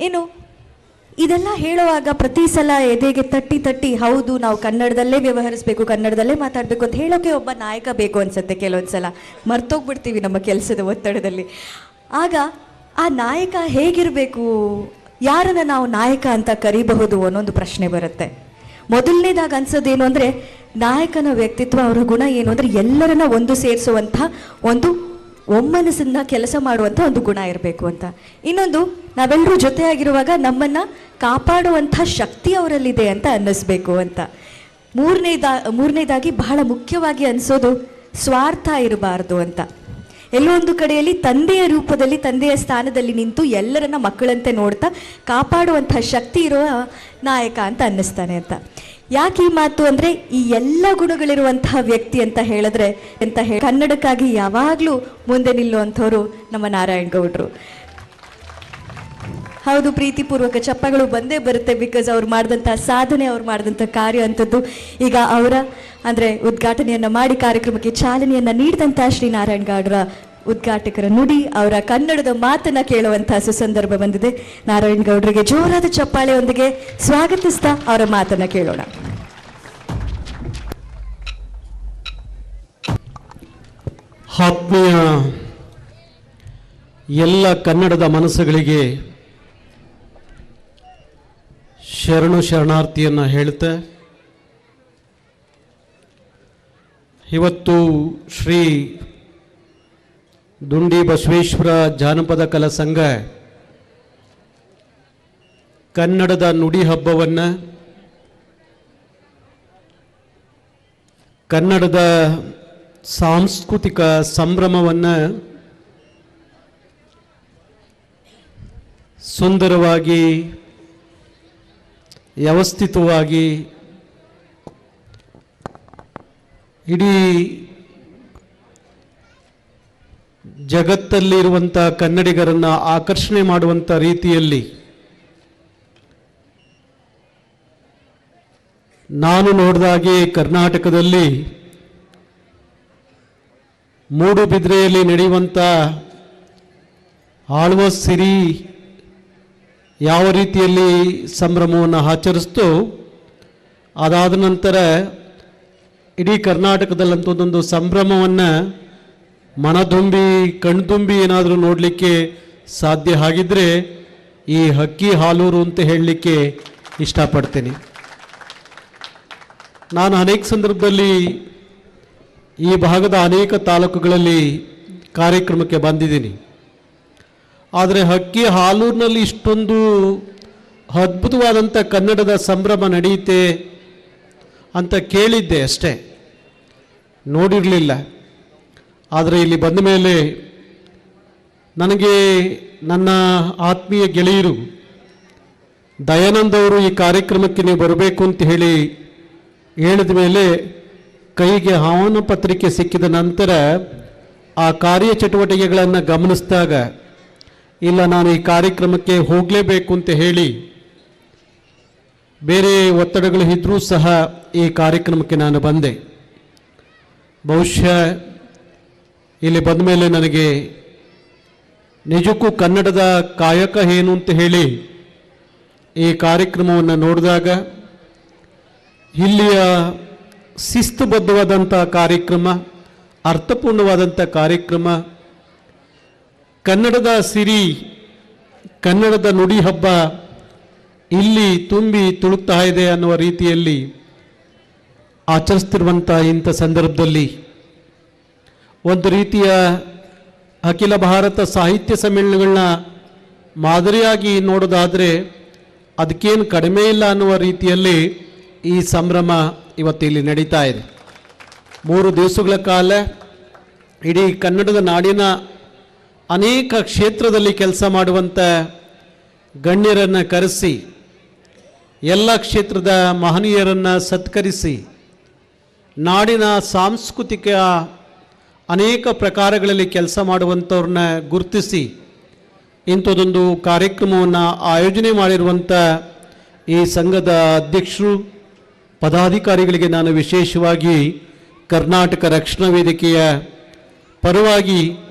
ಏನು ಇದೆಲ್ಲ ಹೇಳುವಾಗ ಪ್ರತಿ ಸಲ ಎದೆಗೆ ತಟ್ಟಿ ತಟ್ಟಿ ಹೌದು ನಾವು ಕನ್ನಡದಲ್ಲೇ ವ್ಯವಹರಿಸಬೇಕು, ಕನ್ನಡದಲ್ಲೇ ಮಾತಾಡಬೇಕು ಅಂತ ಹೇಳೋಕೆ ಒಬ್ಬ ನಾಯಕ ಬೇಕು ಅನ್ಸುತ್ತೆ. ಕೆಲವೊಂದ್ಸಲ ಮರ್ತೋಗ್ಬಿಡ್ತೀವಿ ನಮ್ಮ ಕೆಲಸದ ಒತ್ತಡದಲ್ಲಿ. ಆಗ ಆ ನಾಯಕ ಹೇಗಿರಬೇಕು, ಯಾರನ್ನ ನಾವು ನಾಯಕ ಅಂತ ಕರಿಬಹುದು ಅನ್ನೋದು ಪ್ರಶ್ನೆ ಬರುತ್ತೆ. ಮೊದಲನೇದಾಗಿ ಅನ್ಸೋದೇನು ಅಂದರೆ ನಾಯಕನ ವ್ಯಕ್ತಿತ್ವ, ಅವರ ಗುಣ ಏನು ಅಂದರೆ ಎಲ್ಲರನ್ನ ಒಂದು ಸೇರಿಸುವಂಥ ಒಂದು ಒಮ್ಮನಸ್ಸನ್ನ ಕೆಲಸ ಮಾಡುವಂಥ ಒಂದು ಗುಣ ಇರಬೇಕು ಅಂತ. ಇನ್ನೊಂದು, ನಾವೆಲ್ಲರೂ ಜೊತೆಯಾಗಿರುವಾಗ ನಮ್ಮನ್ನು ಕಾಪಾಡುವಂಥ ಶಕ್ತಿ ಅವರಲ್ಲಿದೆ ಅಂತ ಅನ್ನಿಸ್ಬೇಕು ಅಂತ. ಮೂರನೇದಾಗಿ ಬಹಳ ಮುಖ್ಯವಾಗಿ ಅನಿಸೋದು ಸ್ವಾರ್ಥ ಇರಬಾರ್ದು ಅಂತ. ಎಲ್ಲೋ ಒಂದು ಕಡೆಯಲ್ಲಿ ತಂದೆಯ ರೂಪದಲ್ಲಿ, ತಂದೆಯ ಸ್ಥಾನದಲ್ಲಿ ನಿಂತು ಎಲ್ಲರನ್ನ ಮಕ್ಕಳಂತೆ ನೋಡ್ತಾ ಕಾಪಾಡುವಂಥ ಶಕ್ತಿ ಇರುವ ನಾಯಕ ಅಂತ ಅನ್ನಿಸ್ತಾನೆ ಅಂತ. ಯಾಕೆ ಈ ಮಾತು ಅಂದರೆ ಈ ಎಲ್ಲ ಗುಣಗಳಿರುವಂತಹ ವ್ಯಕ್ತಿ ಅಂತ ಹೇಳಿದ್ರೆ ಕನ್ನಡಕ್ಕಾಗಿ ಯಾವಾಗಲೂ ಮುಂದೆ ನಿಲ್ಲುವಂಥವ್ರು ನಮ್ಮ ನಾರಾಯಣ್ ಗೌಡ್ರು. ಹೌದು, ಪ್ರೀತಿಪೂರ್ವಕ ಚಪ್ಪಗಳು ಬಂದೇ ಬರುತ್ತೆ. ಬಿಕಾಸ್ ಅವ್ರು ಮಾಡಿದಂಥ ಸಾಧನೆ, ಅವ್ರು ಮಾಡಿದಂಥ ಕಾರ್ಯ ಅಂಥದ್ದು. ಈಗ ಅವರ ಅಂದರೆ ಉದ್ಘಾಟನೆಯನ್ನು ಮಾಡಿ ಕಾರ್ಯಕ್ರಮಕ್ಕೆ ಚಾಲನೆಯನ್ನು ನೀಡಿದಂಥ ಶ್ರೀ ನಾರಾಯಣ್ ಗೌಡ್ರ ಉದ್ಘಾಟಕರ ನುಡಿ, ಅವರ ಕನ್ನಡದ ಮಾತನ್ನ ಕೇಳುವಂತಹ ಸುಸಂದರ್ಭ ಬಂದಿದೆ. ನಾರಾಯಣ್ ಗೌಡ್ರಿಗೆ ಜೋರಾದ ಚಪ್ಪಾಳೆಯೊಂದಿಗೆ ಸ್ವಾಗತಿಸ್ತಾ ಅವರ ಮಾತನ್ನ ಕೇಳೋಣ. ಆತ್ಮೀಯ ಎಲ್ಲ ಕನ್ನಡದ ಮನಸ್ಸುಗಳಿಗೆ ಶರಣಾರ್ಥಿಯನ್ನು ಹೇಳುತ್ತೆ, ಇವತ್ತು ಶ್ರೀ ದುಂಡಿ ಬಸವೇಶ್ವರ ಜಾನಪದ ಕಲಾ ಸಂಘ ಕನ್ನಡದ ನುಡಿ ಹಬ್ಬವನ್ನು, ಕನ್ನಡದ ಸಾಂಸ್ಕೃತಿಕ ಸಂಭ್ರಮವನ್ನು ಸುಂದರವಾಗಿ ವ್ಯವಸ್ಥಿತವಾಗಿ ಇಡೀ ಜಗತ್ತಲ್ಲಿರುವಂಥ ಕನ್ನಡಿಗರನ್ನು ಆಕರ್ಷಣೆ ಮಾಡುವಂಥ ರೀತಿಯಲ್ಲಿ ನಾನು ನೋಡಿದಾಗೆ ಕರ್ನಾಟಕದಲ್ಲಿ ಮೂಡುಬಿದ್ರೆಯಲ್ಲಿ ನಡೆಯುವಂಥ ಆಳ್ವ ಸಿರಿ ಯಾವ ರೀತಿಯಲ್ಲಿ ಸಂಭ್ರಮವನ್ನು ಆಚರಿಸ್ತೋ, ಅದಾದ ನಂತರ ಇಡೀ ಕರ್ನಾಟಕದಲ್ಲಂಥದ್ದೊಂದು ಸಂಭ್ರಮವನ್ನು ಮನದುಂಬಿ ಕಣ್ತುಂಬಿ ಏನಾದರೂ ನೋಡಲಿಕ್ಕೆ ಸಾಧ್ಯ ಆಗಿದ್ದರೆ ಈ ಹಕ್ಕಿ ಹಾಲೂರು ಅಂತ ಹೇಳಲಿಕ್ಕೆ ಇಷ್ಟಪಡ್ತೀನಿ. ನಾನು ಅನೇಕ ಸಂದರ್ಭದಲ್ಲಿ ಈ ಭಾಗದ ಅನೇಕ ತಾಲೂಕುಗಳಲ್ಲಿ ಕಾರ್ಯಕ್ರಮಕ್ಕೆ ಬಂದಿದ್ದೀನಿ. ಆದರೆ ಹಕ್ಕಿ ಹಾಲೂರಿನಲ್ಲಿ ಇಷ್ಟೊಂದು ಅದ್ಭುತವಾದಂಥ ಕನ್ನಡದ ಸಂಭ್ರಮ ನಡೆಯುತ್ತೆ ಅಂತ ಕೇಳಿದ್ದೆ ಅಷ್ಟೇ, ನೋಡಿರಲಿಲ್ಲ. ಆದರೆ ಇಲ್ಲಿ ಬಂದ ಮೇಲೆ ನನಗೆ ನನ್ನ ಆತ್ಮೀಯ ಗೆಳೆಯರು ದಯಾನಂದ್ ಅವರು ಈ ಕಾರ್ಯಕ್ರಮಕ್ಕೆ ನೀವು ಬರಬೇಕು ಅಂತ ಹೇಳಿದ ಮೇಲೆ ಕೈಗೆ ಆಹ್ವಾನ ಪತ್ರಿಕೆ ಸಿಕ್ಕಿದ ನಂತರ ಆ ಕಾರ್ಯಚಟುವಟಿಕೆಗಳನ್ನು ಗಮನಿಸಿದಾಗ ಇಲ್ಲ, ನಾನು ಈ ಕಾರ್ಯಕ್ರಮಕ್ಕೆ ಹೋಗಲೇಬೇಕು ಅಂತ ಹೇಳಿ ಬೇರೆ ಒತ್ತಡಗಳು ಇದ್ದರೂ ಸಹ ಈ ಕಾರ್ಯಕ್ರಮಕ್ಕೆ ನಾನು ಬಂದೆ. ಬಹುಶಃ ಇಲ್ಲಿ ಬಂದ ಮೇಲೆ ನನಗೆ ನಿಜಕ್ಕೂ ಕನ್ನಡದ ಕಾಯಕ ಏನು ಅಂತ ಹೇಳಿ ಈ ಕಾರ್ಯಕ್ರಮವನ್ನು ನೋಡಿದಾಗ ಇಲ್ಲಿಯ ಶಿಸ್ತುಬದ್ಧವಾದಂಥ ಕಾರ್ಯಕ್ರಮ, ಅರ್ಥಪೂರ್ಣವಾದಂಥ ಕಾರ್ಯಕ್ರಮ, ಕನ್ನಡದ ಸಿರಿ, ಕನ್ನಡದ ನುಡಿ ಹಬ್ಬ ಇಲ್ಲಿ ತುಂಬಿ ತುಳುಕ್ತಾ ಇದೆ ಅನ್ನುವ ರೀತಿಯಲ್ಲಿ ಆಚರಿಸ್ತಿರುವಂಥ ಇಂಥ ಸಂದರ್ಭದಲ್ಲಿ ಒಂದು ರೀತಿಯ ಅಖಿಲ ಭಾರತ ಸಾಹಿತ್ಯ ಸಮ್ಮೇಳನಗಳನ್ನ ಮಾದರಿಯಾಗಿ ನೋಡೋದಾದರೆ ಅದಕ್ಕೇನು ಕಡಿಮೆ ಇಲ್ಲ ಅನ್ನುವ ರೀತಿಯಲ್ಲಿ ಈ ಸಂಭ್ರಮ ಇವತ್ತಿಲ್ಲಿ ನಡೀತಾ ಇದೆ. 3 ದಿವಸಗಳ ಕಾಲ ಇಡೀ ಕನ್ನಡದ ನಾಡಿನ ಅನೇಕ ಕ್ಷೇತ್ರದಲ್ಲಿ ಕೆಲಸ ಮಾಡುವಂಥ ಗಣ್ಯರನ್ನು ಕರೆಸಿ, ಎಲ್ಲ ಕ್ಷೇತ್ರದ ಮಹನೀಯರನ್ನು ಸತ್ಕರಿಸಿ, ನಾಡಿನ ಸಾಂಸ್ಕೃತಿಕ ಅನೇಕ ಪ್ರಕಾರಗಳಲ್ಲಿ ಕೆಲಸ ಮಾಡುವಂಥವ್ರನ್ನ ಗುರುತಿಸಿ ಇಂಥದ್ದೊಂದು ಕಾರ್ಯಕ್ರಮವನ್ನು ಆಯೋಜನೆ ಮಾಡಿರುವಂಥ ಈ ಸಂಘದ ಅಧ್ಯಕ್ಷರು, ಪದಾಧಿಕಾರಿಗಳಿಗೆ ನಾನು ವಿಶೇಷವಾಗಿ ಕರ್ನಾಟಕ ರಕ್ಷಣಾ ವೇದಿಕೆಯ ಪರವಾಗಿ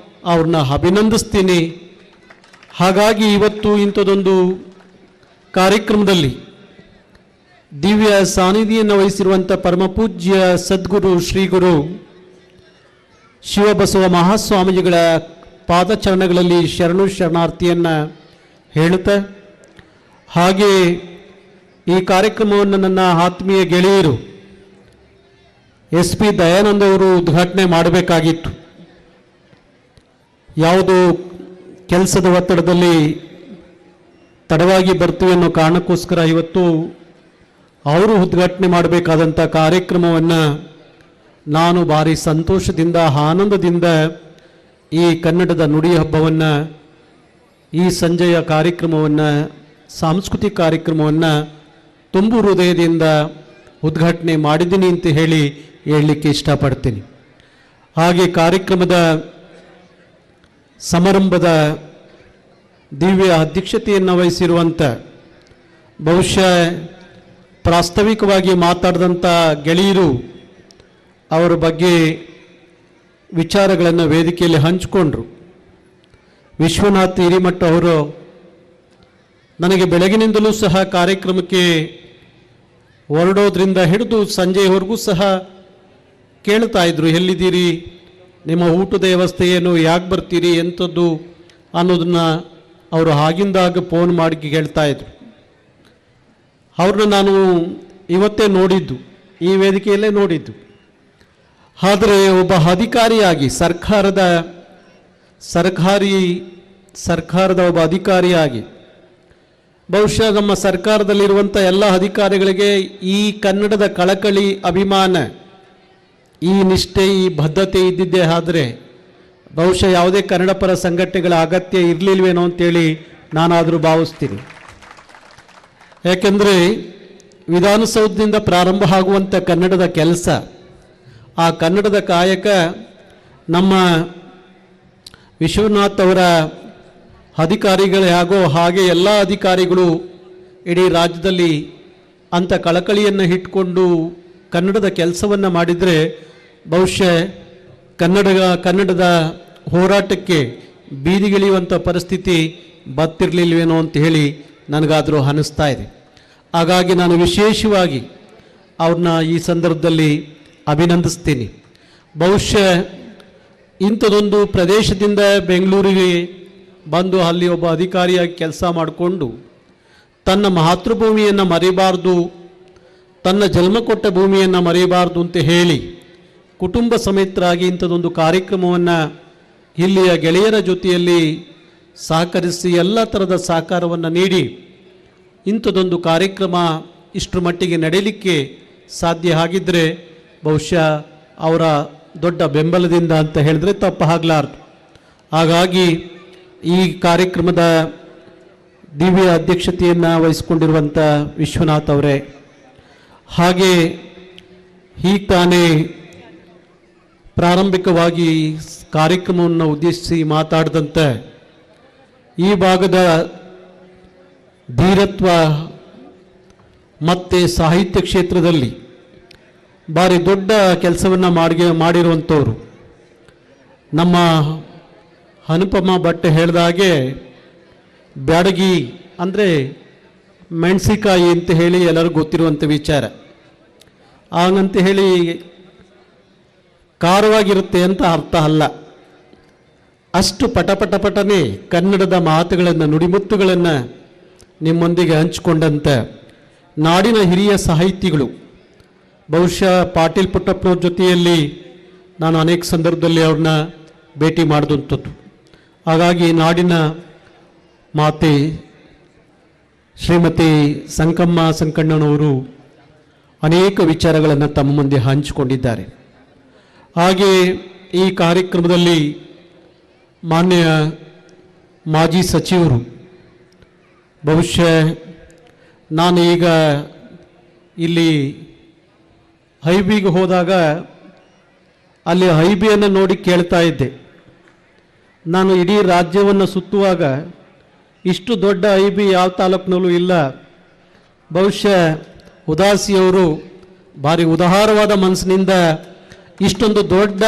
ಅವ್ರನ್ನ ಅಭಿನಂದಿಸ್ತೀನಿ. ಹಾಗಾಗಿ ಇವತ್ತು ಇಂಥದ್ದೊಂದು ಕಾರ್ಯಕ್ರಮದಲ್ಲಿ ದಿವ್ಯ ಸಾನ್ನಿಧ್ಯವನ್ನು ವಹಿಸಿರುವಂಥ ಪರಮಪೂಜ್ಯ ಸದ್ಗುರು ಶ್ರೀಗುರು ಶಿವಬಸವ ಮಹಾಸ್ವಾಮೀಜಿಗಳ ಪಾದಚರಣಗಳಲ್ಲಿ ಶರಣು ಶರಣಾರ್ಥಿಯನ್ನು ಹೇಳುತ್ತಾ, ಹಾಗೆ ಈ ಕಾರ್ಯಕ್ರಮವನ್ನು ನನ್ನ ಆತ್ಮೀಯ ಗೆಳೆಯರು SP ದಯಾನಂದ ಅವರು ಉದ್ಘಾಟನೆ ಮಾಡಬೇಕಾಗಿತ್ತು. ಯಾವುದೋ ಕೆಲಸದ ಒತ್ತಡದಲ್ಲಿ ತಡವಾಗಿ ಬರ್ತೀವಿ ಅನ್ನೋ ಕಾರಣಕ್ಕೋಸ್ಕರ ಇವತ್ತು ಅವರು ಉದ್ಘಾಟನೆ ಮಾಡಬೇಕಾದಂಥ ಕಾರ್ಯಕ್ರಮವನ್ನು ನಾನು ಭಾರಿ ಸಂತೋಷದಿಂದ ಆನಂದದಿಂದ ಈ ಕನ್ನಡದ ನುಡಿ ಹಬ್ಬವನ್ನು, ಈ ಸಂಜೆಯ ಕಾರ್ಯಕ್ರಮವನ್ನು, ಸಾಂಸ್ಕೃತಿಕ ಕಾರ್ಯಕ್ರಮವನ್ನು ತುಂಬು ಹೃದಯದಿಂದ ಉದ್ಘಾಟನೆ ಮಾಡಿದ್ದೀನಿ ಅಂತ ಹೇಳಲಿಕ್ಕೆ ಇಷ್ಟಪಡ್ತೀನಿ. ಹಾಗೆ ಕಾರ್ಯಕ್ರಮದ ಸಮಾರಂಭದ ದಿವ್ಯ ಅಧ್ಯಕ್ಷತೆಯನ್ನು ವಹಿಸಿರುವಂಥ, ಬಹುಶಃ ಪ್ರಾಸ್ತಾವಿಕವಾಗಿ ಮಾತಾಡಿದಂಥ ಗೆಳೆಯರು ಅವರ ಬಗ್ಗೆ ವಿಚಾರಗಳನ್ನು ವೇದಿಕೆಯಲ್ಲಿ ಹಂಚಿಕೊಂಡ್ರು. ವಿಶ್ವನಾಥ್ ಹಿರಿಮಠ ಅವರು ನನಗೆ ಬೆಳಗಿನಿಂದಲೂ ಸಹ ಕಾರ್ಯಕ್ರಮಕ್ಕೆ ಹೊರಡೋದ್ರಿಂದ ಹಿಡಿದು ಸಂಜೆಯವರೆಗೂ ಸಹ ಕೇಳ್ತಾ ಇದ್ರು, ಎಲ್ಲಿದ್ದೀರಿ, ನಿಮ್ಮ ಊಟದ ವ್ಯವಸ್ಥೆ ಏನು, ಯಾಕೆ ಬರ್ತೀರಿ, ಎಂಥದ್ದು ಅನ್ನೋದನ್ನು ಅವರು ಆಗಿಂದಾಗ ಫೋನ್ ಮಾಡಿ ಕೇಳ್ತಾ ಇದ್ರು. ಅವ್ರನ್ನ ನಾನು ಇವತ್ತೇ ನೋಡಿದ್ದು, ಈ ವೇದಿಕೆಯಲ್ಲೇ ನೋಡಿದ್ದು. ಆದರೆ ಒಬ್ಬ ಅಧಿಕಾರಿಯಾಗಿ ಸರ್ಕಾರದ ಒಬ್ಬ ಅಧಿಕಾರಿಯಾಗಿ ಬಹುಶಃ ನಮ್ಮ ಸರ್ಕಾರದಲ್ಲಿರುವಂಥ ಎಲ್ಲ ಅಧಿಕಾರಿಗಳಿಗೆ ಈ ಕನ್ನಡದ ಕಳಕಳಿ, ಅಭಿಮಾನ, ಈ ನಿಷ್ಠೆ, ಈ ಬದ್ಧತೆ ಇದ್ದಿದ್ದೇ ಆದರೆ ಬಹುಶಃ ಯಾವುದೇ ಕನ್ನಡ ಪರ ಸಂಘಟನೆಗಳ ಅಗತ್ಯ ಇರಲಿಲ್ವೇನೋ ಅಂತೇಳಿ ನಾನಾದರೂ ಭಾವಿಸ್ತೀನಿ. ಯಾಕೆಂದರೆ ವಿಧಾನಸೌಧದಿಂದ ಪ್ರಾರಂಭ ಆಗುವಂಥ ಕನ್ನಡದ ಕೆಲಸ, ಆ ಕನ್ನಡದ ಕಾಯಕ ನಮ್ಮ ವಿಶ್ವನಾಥ್ ಅವರ ಅಧಿಕಾರಿಗಳೇ ಆಗೋ ಹಾಗೆ ಎಲ್ಲ ಅಧಿಕಾರಿಗಳು ಇಡೀ ರಾಜ್ಯದಲ್ಲಿ ಅಂಥ ಕಳಕಳಿಯನ್ನು ಇಟ್ಕೊಂಡು ಕನ್ನಡದ ಕೆಲಸವನ್ನು ಮಾಡಿದರೆ ಬಹುಶಃ ಕನ್ನಡದ ಹೋರಾಟಕ್ಕೆ ಬೀದಿಗಿಳಿಯುವಂಥ ಪರಿಸ್ಥಿತಿ ಬತ್ತಿರಲಿಲ್ವೇನೋ ಅಂತ ಹೇಳಿ ನನಗಾದರೂ ಅನ್ನಿಸ್ತಾ ಇದೆ. ಹಾಗಾಗಿ ನಾನು ವಿಶೇಷವಾಗಿ ಅವ್ರನ್ನ ಈ ಸಂದರ್ಭದಲ್ಲಿ ಅಭಿನಂದಿಸ್ತೀನಿ. ಬಹುಶಃ ಇಂಥದೊಂದು ಪ್ರದೇಶದಿಂದ ಬೆಂಗಳೂರಿಗೆ ಬಂದು ಅಲ್ಲಿ ಒಬ್ಬ ಅಧಿಕಾರಿಯಾಗಿ ಕೆಲಸ ಮಾಡಿಕೊಂಡು ತನ್ನ ಮಾತೃಭೂಮಿಯನ್ನು ಮರೆಯಬಾರ್ದು, ತನ್ನ ಜನ್ಮ ಕೊಟ್ಟ ಭೂಮಿಯನ್ನು ಮರೆಯಬಾರ್ದು ಅಂತ ಹೇಳಿ ಕುಟುಂಬ ಸಮೇತರಾಗಿ ಇಂಥದೊಂದು ಕಾರ್ಯಕ್ರಮವನ್ನು ಇಲ್ಲಿಯ ಗೆಳೆಯರ ಜೊತೆಯಲ್ಲಿ ಸಹಕರಿಸಿ ಎಲ್ಲ ಥರದ ಸಹಕಾರವನ್ನು ನೀಡಿ ಇಂಥದೊಂದು ಕಾರ್ಯಕ್ರಮ ಇಷ್ಟರ ಮಟ್ಟಿಗೆ ನಡೆಯಲಿಕ್ಕೆ ಸಾಧ್ಯ ಆಗಿದ್ದರೆ ಬಹುಶಃ ಅವರ ದೊಡ್ಡ ಬೆಂಬಲದಿಂದ ಅಂತ ಹೇಳಿದ್ರೆ ತಪ್ಪಾಗಲಾರ್ದು. ಹಾಗಾಗಿ ಈ ಕಾರ್ಯಕ್ರಮದ ದಿವ್ಯ ಅಧ್ಯಕ್ಷತೆಯನ್ನು ವಹಿಸಿಕೊಂಡಿರುವಂಥ ವಿಶ್ವನಾಥ್ ಅವರೇ, ಹಾಗೆ ಈಗ ತಾನೇ ಪ್ರಾರಂಭಿಕವಾಗಿ ಕಾರ್ಯಕ್ರಮವನ್ನು ಉದ್ದೇಶಿಸಿ ಮಾತಾಡಿದಂಥ ಈ ಭಾಗದ ಧೀರತ್ವ ಮತ್ತು ಸಾಹಿತ್ಯ ಕ್ಷೇತ್ರದಲ್ಲಿ ಭಾರಿ ದೊಡ್ಡ ಕೆಲಸವನ್ನು ಮಾಡಿರುವಂಥವ್ರು ನಮ್ಮ ಅನುಪಮ ಭಟ್ ಹೇಳಿದಾಗೆ ಬ್ಯಾಡಗಿ ಅಂದರೆ ಮೆಣಸಿಕಾಯಿ ಅಂತ ಹೇಳಿ ಎಲ್ಲರಿಗೂ ಗೊತ್ತಿರುವಂಥ ವಿಚಾರ. ಹಾಗಂತ ಹೇಳಿ ಖಾರವಾಗಿರುತ್ತೆ ಅಂತ ಅರ್ಥ ಅಲ್ಲ. ಅಷ್ಟು ಪಟಪಟನೆ ಕನ್ನಡದ ಮಾತುಗಳನ್ನು, ನುಡಿಮುತ್ತುಗಳನ್ನು ನಿಮ್ಮೊಂದಿಗೆ ಹಂಚಿಕೊಂಡಂಥ ನಾಡಿನ ಹಿರಿಯ ಸಾಹಿತಿಗಳು, ಬಹುಶಃ ಪಾಟೀಲ್ ಪುಟ್ಟಪ್ಪನವ್ರ ಜೊತೆಯಲ್ಲಿ ನಾನು ಅನೇಕ ಸಂದರ್ಭದಲ್ಲಿ ಅವ್ರನ್ನ ಭೇಟಿ ಮಾಡಿದಂಥದ್ದು. ಹಾಗಾಗಿ ನಾಡಿನ ಮಾತೆ ಶ್ರೀಮತಿ ಸಂಕಮ್ಮ ಸಂಕಣ್ಣನವರು ಅನೇಕ ವಿಚಾರಗಳನ್ನು ತಮ್ಮ ಮುಂದೆ ಹಂಚಿಕೊಂಡಿದ್ದಾರೆ. ಹಾಗೆ ಈ ಕಾರ್ಯಕ್ರಮದಲ್ಲಿ ಮಾನ್ಯ ಮಾಜಿ ಸಚಿವರು, ಬಹುಶಃ ನಾನು ಈಗ ಇಲ್ಲಿ ಹೈಬಿಗೆ ಹೋದಾಗ ಅಲ್ಲಿ ಹೈಬಿಯನ್ನು ನೋಡಿ ಕೇಳ್ತಾ ಇದ್ದೆ. ನಾನು ಇಡೀ ರಾಜ್ಯವನ್ನು ಸುತ್ತುವಾಗ ಇಷ್ಟು ದೊಡ್ಡ ಐಬಿ ಯಾವ ತಾಲೂಕಿನಲ್ಲೂ ಇಲ್ಲ. ಬಹುಶಃ ಉದಾಸಿಯವರು ಭಾರಿ ಉದಾರವಾದ ಮನಸ್ಸಿನಿಂದ ಇಷ್ಟೊಂದು ದೊಡ್ಡ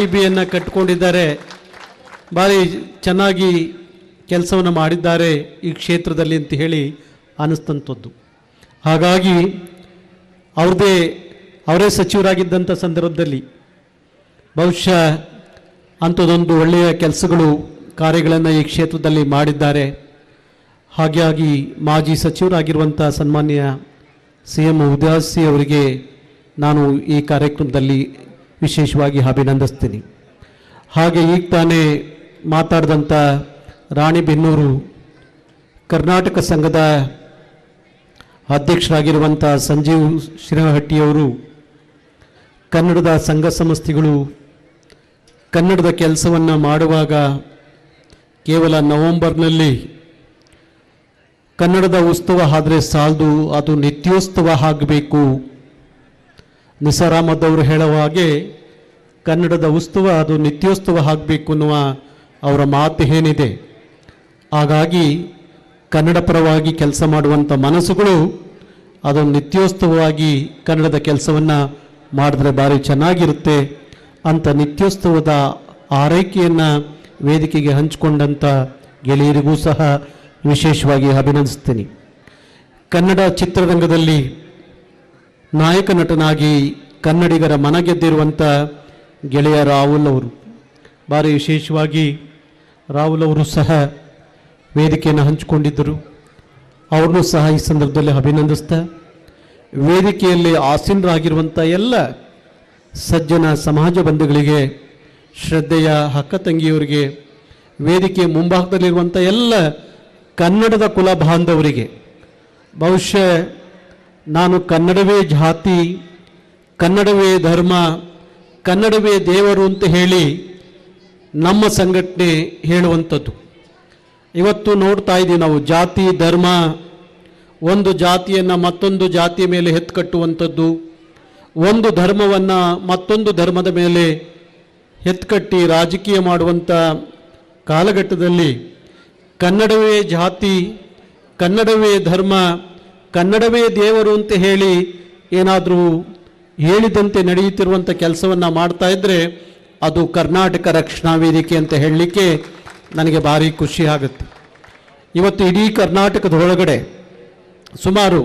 ಐಬಿಯನ್ನು ಕಟ್ಟಿಕೊಂಡಿದ್ದಾರೆ, ಭಾರಿ ಚೆನ್ನಾಗಿ ಕೆಲಸವನ್ನು ಮಾಡಿದ್ದಾರೆ ಈ ಕ್ಷೇತ್ರದಲ್ಲಿ ಅಂತ ಹೇಳಿ ಅನ್ನಿಸ್ತಂಥದ್ದು. ಹಾಗಾಗಿ ಅವರೇ ಸಚಿವರಾಗಿದ್ದಂಥ ಸಂದರ್ಭದಲ್ಲಿ ಬಹುಶಃ ಅಂಥದ್ದೊಂದು ಒಳ್ಳೆಯ ಕೆಲಸಗಳು ಕಾರ್ಯಗಳನ್ನು ಈ ಕ್ಷೇತ್ರದಲ್ಲಿ ಮಾಡಿದ್ದಾರೆ. ಹಾಗಾಗಿ ಮಾಜಿ ಸಚಿವರಾಗಿರುವಂಥ ಸನ್ಮಾನ್ಯ CM ಉದಾಸಿ ಅವರಿಗೆ ನಾನು ಈ ಕಾರ್ಯಕ್ರಮದಲ್ಲಿ ವಿಶೇಷವಾಗಿ ಅಭಿನಂದಿಸ್ತೀನಿ. ಹಾಗೆ ಈಗ ತಾನೇ ಮಾತಾಡಿದಂಥ ರಾಣಿಬೆನ್ನೂರು ಕರ್ನಾಟಕ ಸಂಘದ ಅಧ್ಯಕ್ಷರಾಗಿರುವಂಥ ಸಂಜೀವ್ ಶ್ರೀಹಟ್ಟಿಯವರು ಕನ್ನಡದ ಸಂಘ ಸಂಸ್ಥೆಗಳು ಕನ್ನಡದ ಕೆಲಸವನ್ನು ಮಾಡುವಾಗ ಕೇವಲ ನವೆಂಬರ್ನಲ್ಲಿ ಕನ್ನಡದ ಉತ್ಸವ ಆದರೆ ಸಾಲದು, ಅದು ನಿತ್ಯೋತ್ಸವ ಆಗಬೇಕು. ನಿಸಾರ್ ಅಹಮದ್ ಅವರು ಹೇಳುವ ಹಾಗೆ ಕನ್ನಡದ ಉತ್ಸವ ಅದು ನಿತ್ಯೋತ್ಸವ ಆಗಬೇಕು ಅನ್ನುವ ಅವರ ಮಾತು ಏನಿದೆ. ಹಾಗಾಗಿ ಕನ್ನಡ ಪರವಾಗಿ ಕೆಲಸ ಮಾಡುವಂಥ ಮನಸ್ಸುಗಳು ಅದೊಂದು ನಿತ್ಯೋತ್ಸವವಾಗಿ ಕನ್ನಡದ ಕೆಲಸವನ್ನು ಮಾಡಿದ್ರೆ ಭಾರಿ ಚೆನ್ನಾಗಿರುತ್ತೆ ಅಂತ ನಿತ್ಯೋತ್ಸವದ ಆರೈಕೆಯನ್ನು ವೇದಿಕೆಗೆ ಹಂಚಿಕೊಂಡಂಥ ಗೆಳೆಯರಿಗೂ ಸಹ ವಿಶೇಷವಾಗಿ ಅಭಿನಂದಿಸ್ತೀನಿ. ಕನ್ನಡ ಚಿತ್ರರಂಗದಲ್ಲಿ ನಾಯಕ ನಟನಾಗಿ ಕನ್ನಡಿಗರ ಮನ ಗೆದ್ದಿರುವಂಥ ಗೆಳೆಯ ರಾಹುಲ್ ಅವರು, ಭಾರಿ ವಿಶೇಷವಾಗಿ ರಾಹುಲ್ ಅವರು ಸಹ ವೇದಿಕೆಯನ್ನು ಹಂಚಿಕೊಂಡಿದ್ದರು. ಅವ್ರನ್ನೂ ಸಹ ಈ ಸಂದರ್ಭದಲ್ಲಿ ಅಭಿನಂದಿಸ್ತಾ ವೇದಿಕೆಯಲ್ಲಿ ಆಸೀನರಾಗಿರುವಂಥ ಎಲ್ಲ ಸಜ್ಜನ ಸಮಾಜ ಬಂಧುಗಳಿಗೆ, ಶ್ರದ್ಧೆಯ ಅಕ್ಕ ತಂಗಿಯವರಿಗೆ, ವೇದಿಕೆ ಮುಂಭಾಗದಲ್ಲಿರುವಂಥ ಎಲ್ಲ ಕನ್ನಡದ ಕುಲ ಬಾಂಧವರಿಗೆ, ಬಹುಶಃ ನಾನು ಕನ್ನಡವೇ ಜಾತಿ, ಕನ್ನಡವೇ ಧರ್ಮ, ಕನ್ನಡವೇ ದೇವರು ಅಂತ ಹೇಳಿ ನಮ್ಮ ಸಂಘಟನೆ ಹೇಳುವಂಥದ್ದು. ಇವತ್ತು ನೋಡ್ತಾ ಇದ್ದೀವಿ ನಾವು ಜಾತಿ ಧರ್ಮ, ಒಂದು ಜಾತಿಯನ್ನು ಮತ್ತೊಂದು ಜಾತಿಯ ಮೇಲೆ ಎತ್ಕಟ್ಟುವಂಥದ್ದು, ಒಂದು ಧರ್ಮವನ್ನು ಮತ್ತೊಂದು ಧರ್ಮದ ಮೇಲೆ ಎತ್ಕಟ್ಟಿ ರಾಜಕೀಯ ಮಾಡುವಂಥ ಕಾಲಘಟ್ಟದಲ್ಲಿ ಕನ್ನಡವೇ ಜಾತಿ, ಕನ್ನಡವೇ ಧರ್ಮ, ಕನ್ನಡವೇ ದೇವರು ಅಂತ ಹೇಳಿ ಏನಾದರೂ ಹೇಳಿದಂತೆ ನಡೆಯುತ್ತಿರುವಂಥ ಕೆಲಸವನ್ನು ಮಾಡ್ತಾ ಇದ್ದರೆ ಅದು ಕರ್ನಾಟಕ ರಕ್ಷಣಾ ವೇದಿಕೆ ಅಂತ ಹೇಳಲಿಕ್ಕೆ ನನಗೆ ಭಾರಿ ಖುಷಿ ಆಗುತ್ತೆ. ಇವತ್ತು ಇಡೀ ಕರ್ನಾಟಕದೊಳಗಡೆ ಸುಮಾರು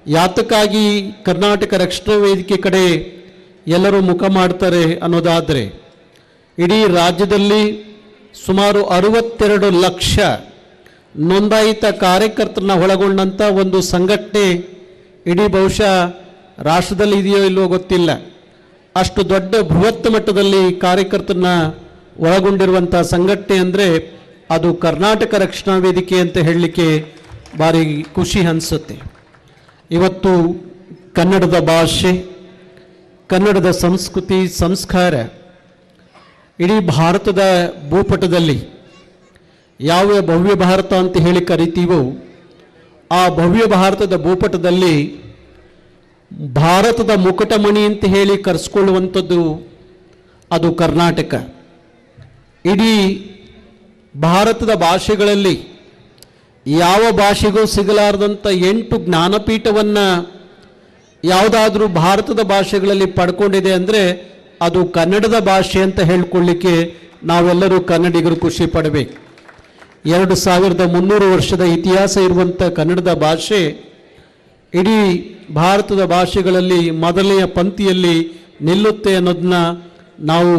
ಯಾತಕ್ಕಾಗಿ ಕರ್ನಾಟಕ ರಕ್ಷಣಾ ವೇದಿಕೆ ಕಡೆ ಎಲ್ಲರೂ ಮುಖ ಮಾಡ್ತಾರೆ ಅನ್ನೋದಾದರೆ, ಇಡೀ ರಾಜ್ಯದಲ್ಲಿ ಸುಮಾರು 62 ಲಕ್ಷ ನೋಂದಾಯಿತ ಕಾರ್ಯಕರ್ತರನ್ನ ಒಳಗೊಂಡಂಥ ಒಂದು ಸಂಘಟನೆ ಇಡೀ ಬಹುಶಃ ರಾಷ್ಟ್ರದಲ್ಲಿ ಇದೆಯೋ ಇಲ್ಲವೋ ಗೊತ್ತಿಲ್ಲ, ಅಷ್ಟು ದೊಡ್ಡ ಬೃಹತ್ ಮಟ್ಟದಲ್ಲಿ ಕಾರ್ಯಕರ್ತರನ್ನ ಒಳಗೊಂಡಿರುವಂಥ ಸಂಘಟನೆ ಅಂದರೆ ಅದು ಕರ್ನಾಟಕ ರಕ್ಷಣಾ ವೇದಿಕೆ ಅಂತ ಹೇಳಲಿಕ್ಕೆ ಭಾರಿ ಖುಷಿ ಅನಿಸುತ್ತೆ. ಇವತ್ತು ಕನ್ನಡದ ಭಾಷೆ, ಕನ್ನಡದ ಸಂಸ್ಕೃತಿ ಸಂಸ್ಕಾರ ಇಡೀ ಭಾರತದ ಭೂಪಟದಲ್ಲಿ ಯಾವ ಭವ್ಯ ಭಾರತ ಅಂತ ಹೇಳಿ ಕರಿತೀವೋ ಆ ಭವ್ಯ ಭಾರತದ ಭೂಪಟದಲ್ಲಿ ಭಾರತದ ಮುಕುಟಮಣಿ ಅಂತ ಹೇಳಿ ಕರೆಸ್ಕೊಳ್ಳುವಂಥದ್ದು ಅದು ಕರ್ನಾಟಕ. ಇಡೀ ಭಾರತದ ಭಾಷೆಗಳಲ್ಲಿ ಯಾವ ಭಾಷೆಗೂ ಸಿಗಲಾರದಂಥ 8 ಜ್ಞಾನಪೀಠವನ್ನು ಯಾವುದಾದ್ರೂ ಭಾರತದ ಭಾಷೆಗಳಲ್ಲಿ ಪಡ್ಕೊಂಡಿದೆ ಅಂದರೆ ಅದು ಕನ್ನಡದ ಭಾಷೆ ಅಂತ ಹೇಳ್ಕೊಳ್ಳಿಕ್ಕೆ ನಾವೆಲ್ಲರೂ ಕನ್ನಡಿಗರು ಖುಷಿ ಪಡಬೇಕು. 2300 ವರ್ಷದ ಇತಿಹಾಸ ಇರುವಂಥ ಕನ್ನಡದ ಭಾಷೆ ಇಡೀ ಭಾರತದ ಭಾಷೆಗಳಲ್ಲಿ ಮೊದಲನೆಯ ಪಂಕ್ತಿಯಲ್ಲಿ ನಿಲ್ಲುತ್ತೆ ಅನ್ನೋದನ್ನ ನಾವು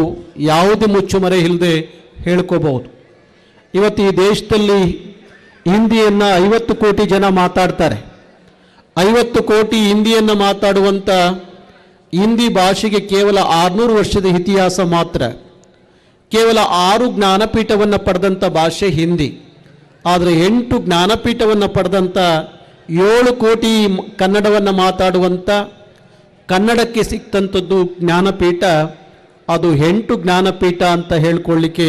ಯಾವುದೇ ಮುಚ್ಚುಮರೆ ಇಲ್ಲದೆ ಹೇಳ್ಕೋಬಹುದು. ಇವತ್ತು ಈ ದೇಶದಲ್ಲಿ ಹಿಂದಿಯನ್ನು 50 ಕೋಟಿ ಜನ ಮಾತಾಡ್ತಾರೆ. 50 ಕೋಟಿ ಹಿಂದಿಯನ್ನು ಮಾತಾಡುವಂಥ ಹಿಂದಿ ಭಾಷೆಗೆ ಕೇವಲ 600 ವರ್ಷದ ಇತಿಹಾಸ ಮಾತ್ರ. ಕೇವಲ 6 ಜ್ಞಾನಪೀಠವನ್ನು ಪಡೆದಂಥ ಭಾಷೆ ಹಿಂದಿ. ಆದರೆ 8 ಜ್ಞಾನಪೀಠವನ್ನು ಪಡೆದಂಥ 7 ಕೋಟಿ ಕನ್ನಡವನ್ನು ಮಾತಾಡುವಂಥ ಕನ್ನಡಕ್ಕೆ ಸಿಕ್ತಂಥದ್ದು ಜ್ಞಾನಪೀಠ, ಅದು 8 ಜ್ಞಾನಪೀಠ ಅಂತ ಹೇಳ್ಕೊಳ್ಳಿಕ್ಕೆ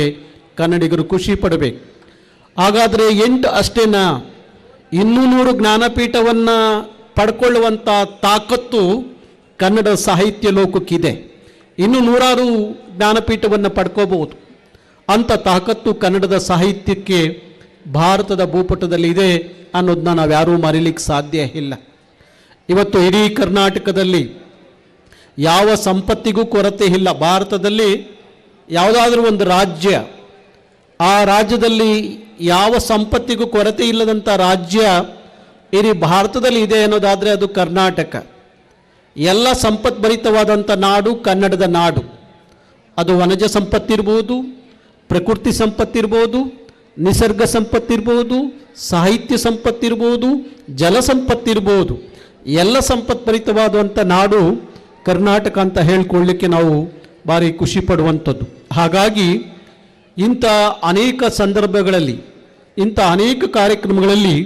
ಕನ್ನಡಿಗರು ಖುಷಿ ಪಡಬೇಕು. ಹಾಗಾದರೆ 8 ಅಷ್ಟೇನಾ? 200 ಜ್ಞಾನಪೀಠವನ್ನು ಪಡ್ಕೊಳ್ಳುವಂಥ ತಾಕತ್ತು ಕನ್ನಡ ಸಾಹಿತ್ಯ ಲೋಕಕ್ಕಿದೆ. ಇನ್ನು 100 ಜ್ಞಾನಪೀಠವನ್ನು ಪಡ್ಕೋಬಹುದು. ಅಂಥ ತಾಕತ್ತು ಕನ್ನಡದ ಸಾಹಿತ್ಯಕ್ಕೆ ಭಾರತದ ಭೂಪಟದಲ್ಲಿ ಇದೆ ಅನ್ನೋದನ್ನ ನಾವು ಯಾರೂ ಮರೀಲಿಕ್ಕೆ ಸಾಧ್ಯ ಇಲ್ಲ. ಇವತ್ತು ಇಡೀ ಕರ್ನಾಟಕದಲ್ಲಿ ಯಾವ ಸಂಪತ್ತಿಗೂ ಕೊರತೆ ಇಲ್ಲ. ಭಾರತದಲ್ಲಿ ಯಾವುದಾದ್ರೂ ಒಂದು ರಾಜ್ಯ, ಆ ರಾಜ್ಯದಲ್ಲಿ ಯಾವ ಸಂಪತ್ತಿಗೂ ಕೊರತೆ ಇಲ್ಲದಂಥ ರಾಜ್ಯ ಇಡೀ ಭಾರತದಲ್ಲಿ ಇದೆ ಅನ್ನೋದಾದರೆ ಅದು ಕರ್ನಾಟಕ. ಎಲ್ಲ ಸಂಪದ್ಭರಿತವಾದಂಥ ನಾಡು ಕನ್ನಡದ ನಾಡು. ಅದು ವನಜ ಸಂಪತ್ತಿರ್ಬೋದು, ಪ್ರಕೃತಿ ಸಂಪತ್ತಿರ್ಬೋದು, ನಿಸರ್ಗ ಸಂಪತ್ತಿರ್ಬೋದು, ಸಾಹಿತ್ಯ ಸಂಪತ್ತಿರ್ಬೋದು, ಜಲ ಸಂಪತ್ತಿರ್ಬೋದು. ಎಲ್ಲ ಸಂಪತ್ಭರಿತವಾದಂಥ ನಾಡು ಕರ್ನಾಟಕ ಅಂತ ಹೇಳ್ಕೊಳ್ಳಿಕ್ಕೆ ನಾವು ಭಾರಿ ಖುಷಿ ಪಡುವಂಥದ್ದು. ಹಾಗಾಗಿ ಇಂಥ ಅನೇಕ ಸಂದರ್ಭಗಳಲ್ಲಿ, ಇಂಥ ಅನೇಕ ಕಾರ್ಯಕ್ರಮಗಳಲ್ಲಿ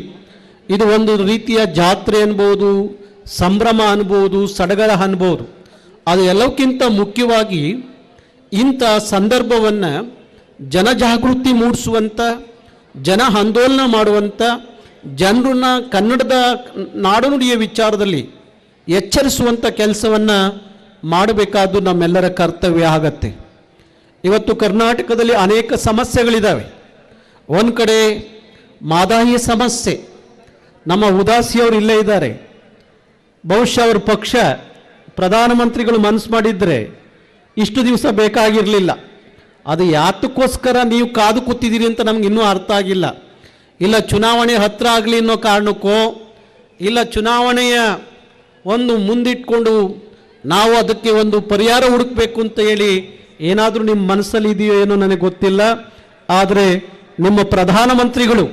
ಇದು ಒಂದು ರೀತಿಯ ಜಾತ್ರೆ ಅನ್ಬೋದು, ಸಂಭ್ರಮ ಅನ್ಬೋದು, ಸಡಗರ ಅನ್ಬೋದು. ಅದು ಎಲ್ಲಕ್ಕಿಂತ ಮುಖ್ಯವಾಗಿ ಇಂಥ ಸಂದರ್ಭವನ್ನು ಜನಜಾಗೃತಿ ಮೂಡಿಸುವಂಥ, ಜನ ಆಂದೋಲನ ಮಾಡುವಂಥ, ಜನರನ್ನ ಕನ್ನಡದ ನಾಡುನುಡಿಯ ವಿಚಾರದಲ್ಲಿ ಎಚ್ಚರಿಸುವಂಥ ಕೆಲಸವನ್ನು ಮಾಡಬೇಕಾದ್ದು ನಮ್ಮೆಲ್ಲರ ಕರ್ತವ್ಯ ಆಗತ್ತೆ. ಇವತ್ತು ಕರ್ನಾಟಕದಲ್ಲಿ ಅನೇಕ ಸಮಸ್ಯೆಗಳಿದ್ದಾವೆ. ಒಂದು ಕಡೆ ಮಾದಾಯಿ ಸಮಸ್ಯೆ. ನಮ್ಮ ಉದಾಸಿಯವರು ಇಲ್ಲೇ ಇದ್ದಾರೆ. ಬಹುಶಃ ಅವ್ರ ಪಕ್ಷ ಪ್ರಧಾನಮಂತ್ರಿಗಳು ಮನಸ್ಸು ಮಾಡಿದರೆ ಇಷ್ಟು ದಿವಸ ಬೇಕಾಗಿರಲಿಲ್ಲ. ಅದು ಯಾತಕ್ಕೋಸ್ಕರ ನೀವು ಕಾದು ಕೂತಿದ್ದೀರಿ ಅಂತ ನಮ್ಗೆ ಇನ್ನೂ ಅರ್ಥ ಆಗಿಲ್ಲ. ಇಲ್ಲ ಚುನಾವಣೆ ಹತ್ತಿರ ಆಗಲಿ ಅನ್ನೋ ಕಾರಣಕ್ಕೋ, ಇಲ್ಲ ಚುನಾವಣೆಯ ಒಂದು ಮುಂದಿಟ್ಕೊಂಡು ನಾವು ಅದಕ್ಕೆ ಒಂದು ಪರಿಹಾರ ಹುಡುಕಬೇಕು ಅಂತ ಹೇಳಿ ಏನಾದರೂ ನಿಮ್ಮ ಮನಸ್ಸಲ್ಲಿ ಇದೆಯೋ ಏನೋ ನನಗೆ ಗೊತ್ತಿಲ್ಲ. ಆದರೆ ನಿಮ್ಮ ಪ್ರಧಾನಮಂತ್ರಿಗಳು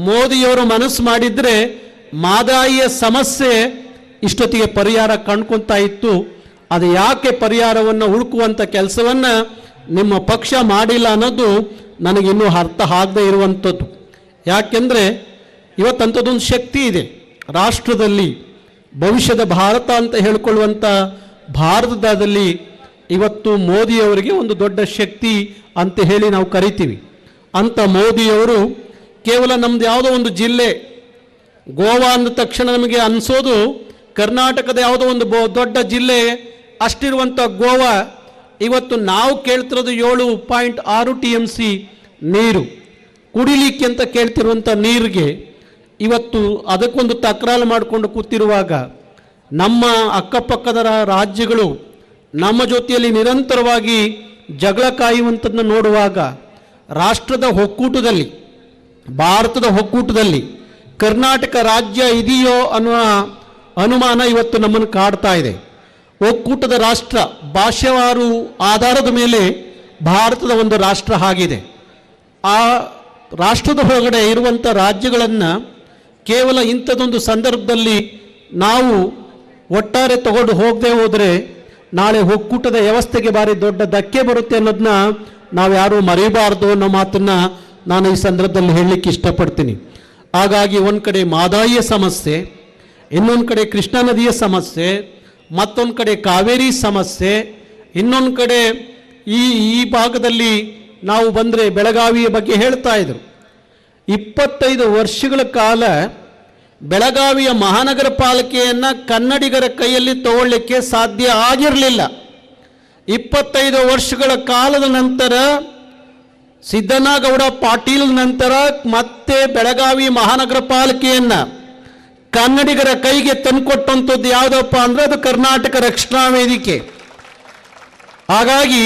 ಮೋದಿಯವರು ಮನಸ್ಸು ಮಾಡಿದರೆ ಮಾದಾಯಿಯ ಸಮಸ್ಯೆ ಇಷ್ಟೊತ್ತಿಗೆ ಪರಿಹಾರ ಕಂಡ್ಕೊತಾ ಇತ್ತು. ಅದು ಯಾಕೆ ಪರಿಹಾರವನ್ನು ಹುಡುಕುವಂಥ ಕೆಲಸವನ್ನು ನಿಮ್ಮ ಪಕ್ಷ ಮಾಡಿಲ್ಲ ಅನ್ನೋದು ನನಗಿನ್ನೂ ಅರ್ಥ ಆಗದೇ ಇರುವಂಥದ್ದು. ಯಾಕೆಂದರೆ ಇವತ್ತಂಥದ್ದೊಂದು ಶಕ್ತಿ ಇದೆ ರಾಷ್ಟ್ರದಲ್ಲಿ. ಭವಿಷ್ಯದ ಭಾರತ ಅಂತ ಹೇಳಿಕೊಳ್ಳುವಂಥ ಭಾರತದಲ್ಲಿ ಇವತ್ತು ಮೋದಿಯವರಿಗೆ ಒಂದು ದೊಡ್ಡ ಶಕ್ತಿ ಅಂತ ಹೇಳಿ ನಾವು ಕರಿತೀವಿ. ಅಂಥ ಮೋದಿಯವರು ಕೇವಲ ನಮ್ಮದು ಯಾವುದೋ ಒಂದು ಜಿಲ್ಲೆ ಗೋವಾ ಅಂದ ತಕ್ಷಣ ನಮಗೆ ಅನಿಸೋದು ಕರ್ನಾಟಕದ ಯಾವುದೋ ಒಂದು ದೊಡ್ಡ ಜಿಲ್ಲೆ ಅಷ್ಟಿರುವಂಥ ಗೋವಾ ಇವತ್ತು ನಾವು ಕೇಳ್ತಿರೋದು 7.6 TMC ನೀರು ಕುಡಿಲಿಕ್ಕೆ ಅಂತ ಕೇಳ್ತಿರುವಂಥ ನೀರಿಗೆ ಇವತ್ತು ಅದಕ್ಕೊಂದು ತಕರಾರು ಮಾಡಿಕೊಂಡು ಕೂತಿರುವಾಗ ನಮ್ಮ ಅಕ್ಕಪಕ್ಕದ ರಾಜ್ಯಗಳು ನಮ್ಮ ಜೊತೆಯಲ್ಲಿ ನಿರಂತರವಾಗಿ ಜಗಳ ಕಾಯುವಂಥದ್ದನ್ನು ನೋಡುವಾಗ ರಾಷ್ಟ್ರದ ಒಕ್ಕೂಟದಲ್ಲಿ, ಭಾರತದ ಒಕ್ಕೂಟದಲ್ಲಿ ಕರ್ನಾಟಕ ರಾಜ್ಯ ಇದೆಯೋ ಅನ್ನುವ ಅನುಮಾನ ಇವತ್ತು ನಮ್ಮನ್ನು ಕಾಡ್ತಾ ಇದೆ. ಒಕ್ಕೂಟದ ರಾಷ್ಟ್ರ ಭಾಷೆವಾರು ಆಧಾರದ ಮೇಲೆ ಭಾರತದ ಒಂದು ರಾಷ್ಟ್ರ ಆಗಿದೆ. ಆ ರಾಷ್ಟ್ರದ ಹೊರಗಡೆ ಇರುವಂಥ ರಾಜ್ಯಗಳನ್ನು ಕೇವಲ ಇಂಥದ್ದೊಂದು ಸಂದರ್ಭದಲ್ಲಿ ನಾವು ಒಟ್ಟಾರೆ ತಗೊಂಡು ಹೋಗದೆ ಹೋದರೆ ನಾಳೆ ಒಕ್ಕೂಟದ ವ್ಯವಸ್ಥೆಗೆ ಭಾರಿ ದೊಡ್ಡ ಧಕ್ಕೆ ಬರುತ್ತೆ ಅನ್ನೋದನ್ನ ನಾವು ಯಾರೂ ಮರೆಯಬಾರ್ದು ಅನ್ನೋ ಮಾತನ್ನು ನಾನು ಈ ಸಂದರ್ಭದಲ್ಲಿ ಹೇಳಲಿಕ್ಕೆ ಇಷ್ಟಪಡ್ತೀನಿ. ಹಾಗಾಗಿ ಒಂದು ಕಡೆ ಮಾದಾಯಿಯ ಸಮಸ್ಯೆ, ಇನ್ನೊಂದು ಕಡೆ ಕೃಷ್ಣಾ ನದಿಯ ಸಮಸ್ಯೆ, ಮತ್ತೊಂದು ಕಡೆ ಕಾವೇರಿ ಸಮಸ್ಯೆ, ಇನ್ನೊಂದು ಕಡೆ ಈ ಭಾಗದಲ್ಲಿ ನಾವು ಬಂದರೆ ಬೆಳಗಾವಿಯ ಬಗ್ಗೆ ಹೇಳ್ತಾ ಇದ್ರು. 25 ವರ್ಷಗಳ ಕಾಲ ಬೆಳಗಾವಿಯ ಮಹಾನಗರ ಪಾಲಿಕೆಯನ್ನು ಕನ್ನಡಿಗರ ಕೈಯಲ್ಲಿ ತಗೊಳ್ಳಿಕ್ಕೆ ಸಾಧ್ಯ ಆಗಿರಲಿಲ್ಲ. 25 ವರ್ಷಗಳ ಕಾಲದ ನಂತರ ಸಿದ್ದನಗೌಡ ಪಾಟೀಲ್ ನಂತರ ಮತ್ತೆ ಬೆಳಗಾವಿ ಮಹಾನಗರ ಪಾಲಿಕೆಯನ್ನು ಕನ್ನಡಿಗರ ಕೈಗೆ ತಂದುಕೊಟ್ಟಂಥದ್ದು ಯಾವುದಪ್ಪ ಅಂದರೆ ಅದು ಕರ್ನಾಟಕ ರಕ್ಷಣಾ ವೇದಿಕೆ. ಹಾಗಾಗಿ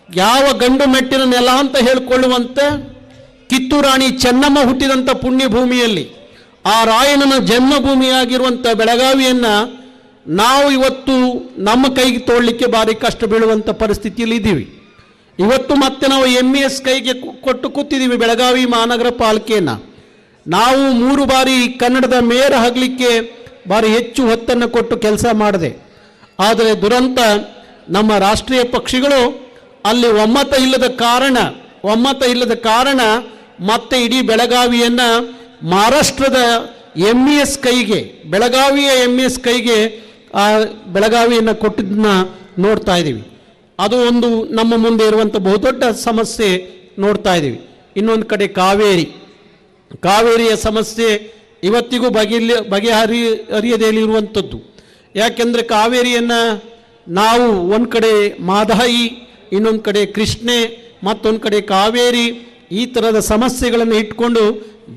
ಯಾವ ಗಂಡು ಮೆಟ್ಟಿನ ನೆಲ ಅಂತ ಹೇಳಿಕೊಳ್ಳುವಂಥ ಕಿತ್ತೂರಾಣಿ ಚೆನ್ನಮ್ಮ ಹುಟ್ಟಿದಂಥ ಪುಣ್ಯಭೂಮಿಯಲ್ಲಿ ಆ ರಾಯಣ್ಣನ ಜನ್ಮಭೂಮಿಯಾಗಿರುವಂಥ ಬೆಳಗಾವಿಯನ್ನು ನಾವು ಇವತ್ತು ನಮ್ಮ ಕೈಗೆ ತೋಡಲಿಕ್ಕೆ ಭಾರಿ ಕಷ್ಟ ಬೀಳುವಂಥ ಪರಿಸ್ಥಿತಿಯಲ್ಲಿ ಇದ್ದೀವಿ. ಇವತ್ತು ಮತ್ತೆ ನಾವು MES ಕೈಗೆ ಕೊಟ್ಟು ಕೂತಿದ್ದೀವಿ ಬೆಳಗಾವಿ ಮಹಾನಗರ ಪಾಲಿಕೆಯನ್ನು. ನಾವು 3 ಬಾರಿ ಕನ್ನಡದ ಮೇಯರ್ ಆಗಲಿಕ್ಕೆ ಭಾರಿ ಹೆಚ್ಚು ಹೊತ್ತನ್ನು ಕೊಟ್ಟು ಕೆಲಸ ಮಾಡಿದೆ. ಆದರೆ ದುರಂತ ನಮ್ಮ ರಾಷ್ಟ್ರೀಯ ಪಕ್ಷಗಳು ಅಲ್ಲಿ ಒಮ್ಮತ ಇಲ್ಲದ ಕಾರಣ ಮತ್ತೆ ಇಡೀ ಬೆಳಗಾವಿಯನ್ನು ಮಹಾರಾಷ್ಟ್ರದ MES ಕೈಗೆ, ಬೆಳಗಾವಿಯ MES ಕೈಗೆ ಆ ಬೆಳಗಾವಿಯನ್ನು ಕೊಟ್ಟಿದ್ದನ್ನ ನೋಡ್ತಾ ಇದ್ದೀವಿ. ಅದು ಒಂದು ನಮ್ಮ ಮುಂದೆ ಇರುವಂಥ ಬಹುದೊಡ್ಡ ಸಮಸ್ಯೆ ನೋಡ್ತಾ ಇದ್ದೀವಿ. ಇನ್ನೊಂದು ಕಡೆ ಕಾವೇರಿಯ ಸಮಸ್ಯೆ ಇವತ್ತಿಗೂ ಹರಿಯದೇ ಇರುವಂಥದ್ದು. ಯಾಕೆಂದರೆ ಕಾವೇರಿಯನ್ನು ನಾವು ಒಂದು ಕಡೆ ಮಾದಾಯಿ, ಇನ್ನೊಂದು ಕಡೆ ಕೃಷ್ಣೆ, ಮತ್ತೊಂದು ಕಡೆ ಕಾವೇರಿ, ಈ ಥರದ ಸಮಸ್ಯೆಗಳನ್ನು ಇಟ್ಕೊಂಡು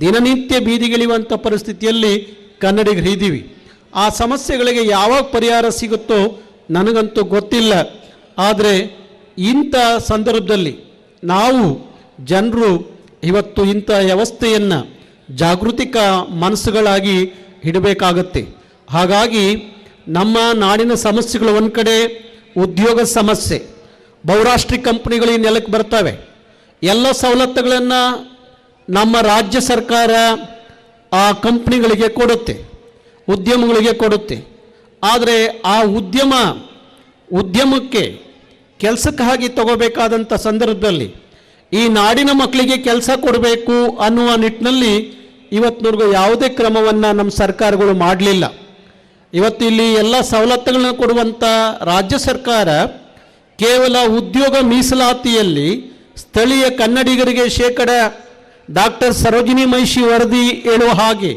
ದಿನನಿತ್ಯ ಬೀದಿಗಿಳಿಯುವಂಥ ಪರಿಸ್ಥಿತಿಯಲ್ಲಿ ಕನ್ನಡಿಗರಿದ್ದೀವಿ. ಆ ಸಮಸ್ಯೆಗಳಿಗೆ ಯಾವಾಗ ಪರಿಹಾರ ಸಿಗುತ್ತೋ ನನಗಂತೂ ಗೊತ್ತಿಲ್ಲ. ಆದರೆ ಇಂಥ ಸಂದರ್ಭದಲ್ಲಿ ನಾವು ಜನರು ಇವತ್ತು ಇಂಥ ವ್ಯವಸ್ಥೆಯನ್ನು ಜಾಗೃತಿಕ ಮನಸ್ಸುಗಳಾಗಿ ಇಡಬೇಕಾಗತ್ತೆ. ಹಾಗಾಗಿ ನಮ್ಮ ನಾಡಿನ ಸಮಸ್ಯೆಗಳು ಒಂದು ಕಡೆ ಉದ್ಯೋಗ ಸಮಸ್ಯೆ, ಬಹುರಾಷ್ಟ್ರೀಯ ಕಂಪನಿಗಳು ಈ ನೆಲಕ್ಕೆ ಬರ್ತವೆ, ಎಲ್ಲ ಸವಲತ್ತುಗಳನ್ನು ನಮ್ಮ ರಾಜ್ಯ ಸರ್ಕಾರ ಆ ಕಂಪ್ನಿಗಳಿಗೆ ಕೊಡುತ್ತೆ, ಉದ್ಯಮಗಳಿಗೆ ಕೊಡುತ್ತೆ. ಆದರೆ ಆ ಉದ್ಯಮಕ್ಕೆ ಕೆಲಸಕ್ಕಾಗಿ ತಗೋಬೇಕಾದಂಥ ಸಂದರ್ಭದಲ್ಲಿ ಈ ನಾಡಿನ ಮಕ್ಕಳಿಗೆ ಕೆಲಸ ಕೊಡಬೇಕು ಅನ್ನುವ ನಿಟ್ಟಿನಲ್ಲಿ ಇವತ್ತಿನವರೆಗೂ ಯಾವುದೇ ಕ್ರಮವನ್ನು ನಮ್ಮ ಸರ್ಕಾರಗಳು ಮಾಡಲಿಲ್ಲ. ಇವತ್ತು ಇಲ್ಲಿ ಎಲ್ಲ ಸವಲತ್ತುಗಳನ್ನು ಕೊಡುವಂಥ ರಾಜ್ಯ ಸರ್ಕಾರ ಕೇವಲ ಉದ್ಯೋಗ ಮೀಸಲಾತಿಯಲ್ಲಿ ಸ್ಥಳೀಯ ಕನ್ನಡಿಗರಿಗೆ ಡಾಕ್ಟರ್ ಸರೋಜಿನಿ ಮಹಿಷಿ ವರದಿ ಹೇಳುವ ಹಾಗೆ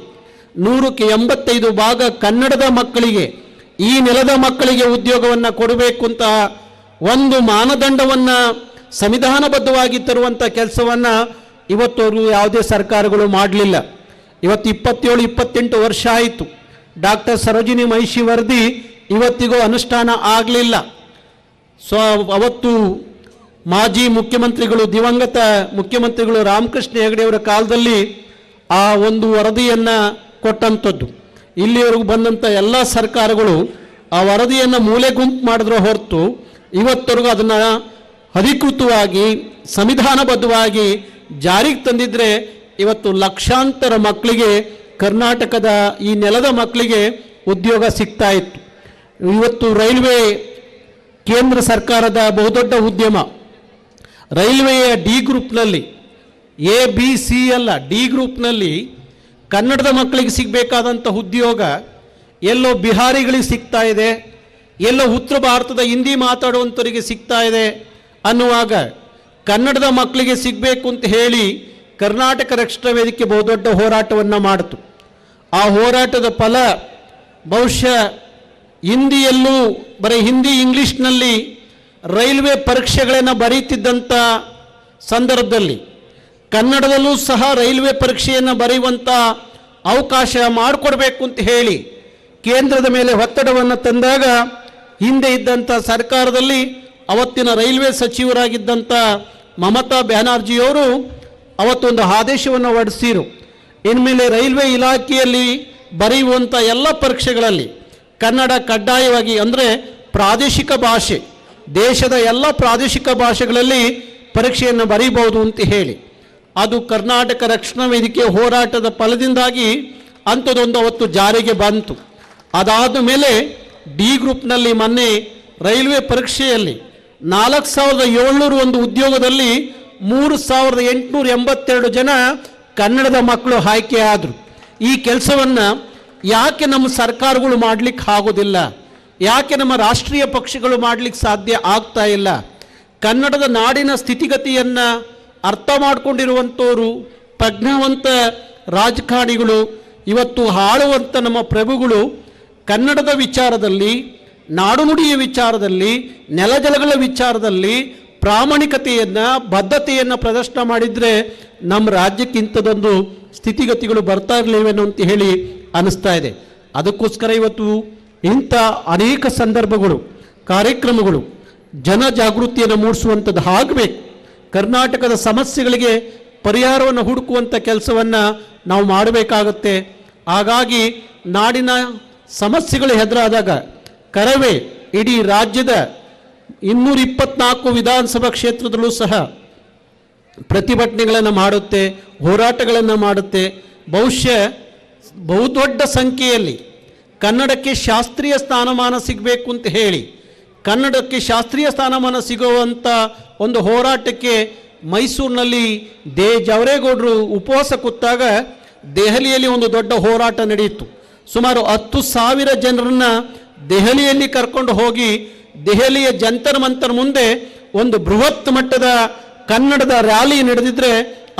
100ಕ್ಕೆ 85 ಭಾಗ ಕನ್ನಡದ ಮಕ್ಕಳಿಗೆ, ಈ ನೆಲದ ಮಕ್ಕಳಿಗೆ ಉದ್ಯೋಗವನ್ನು ಕೊಡಬೇಕು ಅಂತ ಒಂದು ಮಾನದಂಡವನ್ನು ಸಂವಿಧಾನಬದ್ಧವಾಗಿ ತರುವಂಥ ಕೆಲಸವನ್ನು ಇವತ್ತವರು ಯಾವುದೇ ಸರ್ಕಾರಗಳು ಮಾಡಲಿಲ್ಲ. ಇವತ್ತು 27-28 ವರ್ಷ ಆಯಿತು, ಡಾಕ್ಟರ್ ಸರೋಜಿನಿ ಮಹಿಷಿ ವರದಿ ಇವತ್ತಿಗೂ ಅನುಷ್ಠಾನ ಆಗಲಿಲ್ಲ. ಅವತ್ತು ಮಾಜಿ ಮುಖ್ಯಮಂತ್ರಿಗಳು, ದಿವಂಗತ ಮುಖ್ಯಮಂತ್ರಿಗಳು ರಾಮಕೃಷ್ಣ ಹೆಗಡೆಯವರ ಕಾಲದಲ್ಲಿ ಆ ಒಂದು ವರದಿಯನ್ನು ಕೊಟ್ಟಂಥದ್ದು. ಇಲ್ಲಿವರೆಗೂ ಬಂದಂಥ ಎಲ್ಲ ಸರ್ಕಾರಗಳು ಆ ವರದಿಯನ್ನು ಮೂಲೆ ಗುಂಪು ಮಾಡಿದ್ರು ಹೊರತು ಇವತ್ತವರೆಗೂ ಅದನ್ನು ಅಧಿಕೃತವಾಗಿ ಸಂವಿಧಾನಬದ್ಧವಾಗಿ ಜಾರಿಗೆ ತಂದಿದ್ರೆ ಇವತ್ತು ಲಕ್ಷಾಂತರ ಮಕ್ಕಳಿಗೆ, ಕರ್ನಾಟಕದ ಈ ನೆಲದ ಮಕ್ಕಳಿಗೆ ಉದ್ಯೋಗ ಸಿಗ್ತಾ ಇತ್ತು. ಇವತ್ತು ರೈಲ್ವೆ ಕೇಂದ್ರ ಸರ್ಕಾರದ ಬಹುದೊಡ್ಡ ಉದ್ಯಮ, ರೈಲ್ವೆಯ ಡಿ ಗ್ರೂಪ್ನಲ್ಲಿ, ABC ಅಲ್ಲ ಡಿ ಗ್ರೂಪ್ನಲ್ಲಿ ಕನ್ನಡದ ಮಕ್ಕಳಿಗೆ ಸಿಗಬೇಕಾದಂಥ ಉದ್ಯೋಗ ಎಲ್ಲೋ ಬಿಹಾರಿಗಳಿಗೆ ಸಿಗ್ತಾ ಇದೆ, ಎಲ್ಲೋ ಉತ್ತರ ಭಾರತದ ಹಿಂದಿ ಮಾತಾಡುವಂಥವರಿಗೆ ಸಿಗ್ತಾ ಇದೆ ಅನ್ನುವಾಗ ಕನ್ನಡದ ಮಕ್ಕಳಿಗೆ ಸಿಗಬೇಕು ಅಂತ ಹೇಳಿ ಕರ್ನಾಟಕ ರಕ್ಷಣಾ ವೇದಿಕೆ ಬಹುದೊಡ್ಡ ಹೋರಾಟವನ್ನು ಮಾಡಿತು. ಆ ಹೋರಾಟದ ಫಲ ಬಹುಶಃ ಹಿಂದಿಯಲ್ಲೂ ಬರೀ ಹಿಂದಿ ಇಂಗ್ಲೀಷ್ನಲ್ಲಿ ರೈಲ್ವೆ ಪರೀಕ್ಷೆಗಳನ್ನು ಬರೀತಿದ್ದಂಥ ಸಂದರ್ಭದಲ್ಲಿ ಕನ್ನಡದಲ್ಲೂ ಸಹ ರೈಲ್ವೆ ಪರೀಕ್ಷೆಯನ್ನು ಬರೆಯುವಂಥ ಅವಕಾಶ ಮಾಡಿಕೊಡ್ಬೇಕು ಅಂತ ಹೇಳಿ ಕೇಂದ್ರದ ಮೇಲೆ ಒತ್ತಡವನ್ನು ತಂದಾಗ ಹಿಂದೆ ಇದ್ದಂಥ ಸರ್ಕಾರದಲ್ಲಿ ಅವತ್ತಿನ ರೈಲ್ವೆ ಸಚಿವರಾಗಿದ್ದಂಥ ಮಮತಾ ಬ್ಯಾನರ್ಜಿಯವರು ಅವತ್ತೊಂದು ಆದೇಶವನ್ನು ಹೊರಡಿಸಿರು. ಇನ್ಮೇಲೆ ರೈಲ್ವೆ ಇಲಾಖೆಯಲ್ಲಿ ಬರೆಯುವಂಥ ಎಲ್ಲ ಪರೀಕ್ಷೆಗಳಲ್ಲಿ ಕನ್ನಡ ಕಡ್ಡಾಯವಾಗಿ, ಅಂದರೆ ಪ್ರಾದೇಶಿಕ ಭಾಷೆ, ದೇಶದ ಎಲ್ಲ ಪ್ರಾದೇಶಿಕ ಭಾಷೆಗಳಲ್ಲಿ ಪರೀಕ್ಷೆಯನ್ನು ಬರೀಬಹುದು ಅಂತ ಹೇಳಿ, ಅದು ಕರ್ನಾಟಕ ರಕ್ಷಣಾ ವೇದಿಕೆ ಹೋರಾಟದ ಫಲದಿಂದಾಗಿ ಅಂಥದ್ದೊಂದು ಅವತ್ತು ಜಾರಿಗೆ ಬಂತು. ಅದಾದ ಮೇಲೆ ಡಿ ಗ್ರೂಪ್ನಲ್ಲಿ ಮೊನ್ನೆ ರೈಲ್ವೆ ಪರೀಕ್ಷೆಯಲ್ಲಿ 4701 ಒಂದು ಉದ್ಯೋಗದಲ್ಲಿ 3882 ಜನ ಕನ್ನಡದ ಮಕ್ಕಳು ಆಯ್ಕೆ ಆದರು. ಈ ಕೆಲಸವನ್ನು ಯಾಕೆ ನಮ್ಮ ಸರ್ಕಾರಗಳು ಮಾಡಲಿಕ್ಕೆ ಆಗೋದಿಲ್ಲ? ಯಾಕೆ ನಮ್ಮ ರಾಷ್ಟ್ರೀಯ ಪಕ್ಷಗಳು ಮಾಡಲಿಕ್ಕೆ ಸಾಧ್ಯ ಆಗ್ತಾ ಇಲ್ಲ? ಕನ್ನಡದ ನಾಡಿನ ಸ್ಥಿತಿಗತಿಯನ್ನು ಅರ್ಥ ಮಾಡಿಕೊಂಡಿರುವಂಥವರು, ಪ್ರಜ್ಞಾವಂತ ರಾಜಕಾರಣಿಗಳು, ಇವತ್ತು ಆಳುವಂಥ ನಮ್ಮ ಪ್ರಭುಗಳು ಕನ್ನಡದ ವಿಚಾರದಲ್ಲಿ, ನಾಡುನುಡಿಯ ವಿಚಾರದಲ್ಲಿ, ನೆಲಜಲಗಳ ವಿಚಾರದಲ್ಲಿ ಪ್ರಾಮಾಣಿಕತೆಯನ್ನು, ಬದ್ಧತೆಯನ್ನು ಪ್ರದರ್ಶನ ಮಾಡಿದರೆ ನಮ್ಮ ರಾಜ್ಯಕ್ಕೆ ಇಂಥದ್ದೊಂದು ಸ್ಥಿತಿಗತಿಗಳು ಬರ್ತಾ ಇರಲಿವೇನೋ ಅಂತ ಹೇಳಿ ಅನ್ನಿಸ್ತಾ ಇದೆ. ಅದಕ್ಕೋಸ್ಕರ ಇವತ್ತು ಇಂಥ ಅನೇಕ ಸಂದರ್ಭಗಳು, ಕಾರ್ಯಕ್ರಮಗಳು ಜನಜಾಗೃತಿಯನ್ನು ಮೂಡಿಸುವಂಥದ್ದು ಆಗಬೇಕು. ಕರ್ನಾಟಕದ ಸಮಸ್ಯೆಗಳಿಗೆ ಪರಿಹಾರವನ್ನು ಹುಡುಕುವಂಥ ಕೆಲಸವನ್ನು ನಾವು ಮಾಡಬೇಕಾಗತ್ತೆ. ಹಾಗಾಗಿ ನಾಡಿನ ಸಮಸ್ಯೆಗಳು ಎದುರಾದಾಗ ಕರವೇ ಇಡೀ ರಾಜ್ಯದ 224 ವಿಧಾನಸಭಾ ಕ್ಷೇತ್ರದಲ್ಲೂ ಸಹ ಪ್ರತಿಭಟನೆಗಳನ್ನು ಮಾಡುತ್ತೆ, ಹೋರಾಟಗಳನ್ನು ಮಾಡುತ್ತೆ. ಬಹುಶಃ ಬಹುದೊಡ್ಡ ಸಂಖ್ಯೆಯಲ್ಲಿ ಕನ್ನಡಕ್ಕೆ ಶಾಸ್ತ್ರೀಯ ಸ್ಥಾನಮಾನ ಸಿಗಬೇಕು ಅಂತ ಹೇಳಿ, ಕನ್ನಡಕ್ಕೆ ಶಾಸ್ತ್ರೀಯ ಸ್ಥಾನಮಾನ ಸಿಗುವಂಥ ಒಂದು ಹೋರಾಟಕ್ಕೆ ಮೈಸೂರಿನಲ್ಲಿ ಜವರೇಗೌಡರು ಉಪವಾಸ ಕೂತಾಗ ದೆಹಲಿಯಲ್ಲಿ ಒಂದು ದೊಡ್ಡ ಹೋರಾಟ ನಡೆಯಿತು. ಸುಮಾರು 10,000 ಜನರನ್ನು ದೆಹಲಿಯಲ್ಲಿ ಕರ್ಕೊಂಡು ಹೋಗಿ ದೆಹಲಿಯ ಜಂತರ್ ಮಂತರ್ ಮುಂದೆ ಒಂದು ಬೃಹತ್ ಮಟ್ಟದ ಕನ್ನಡದ ರ್ಯಾಲಿ ನಡೆದಿದ್ರೆ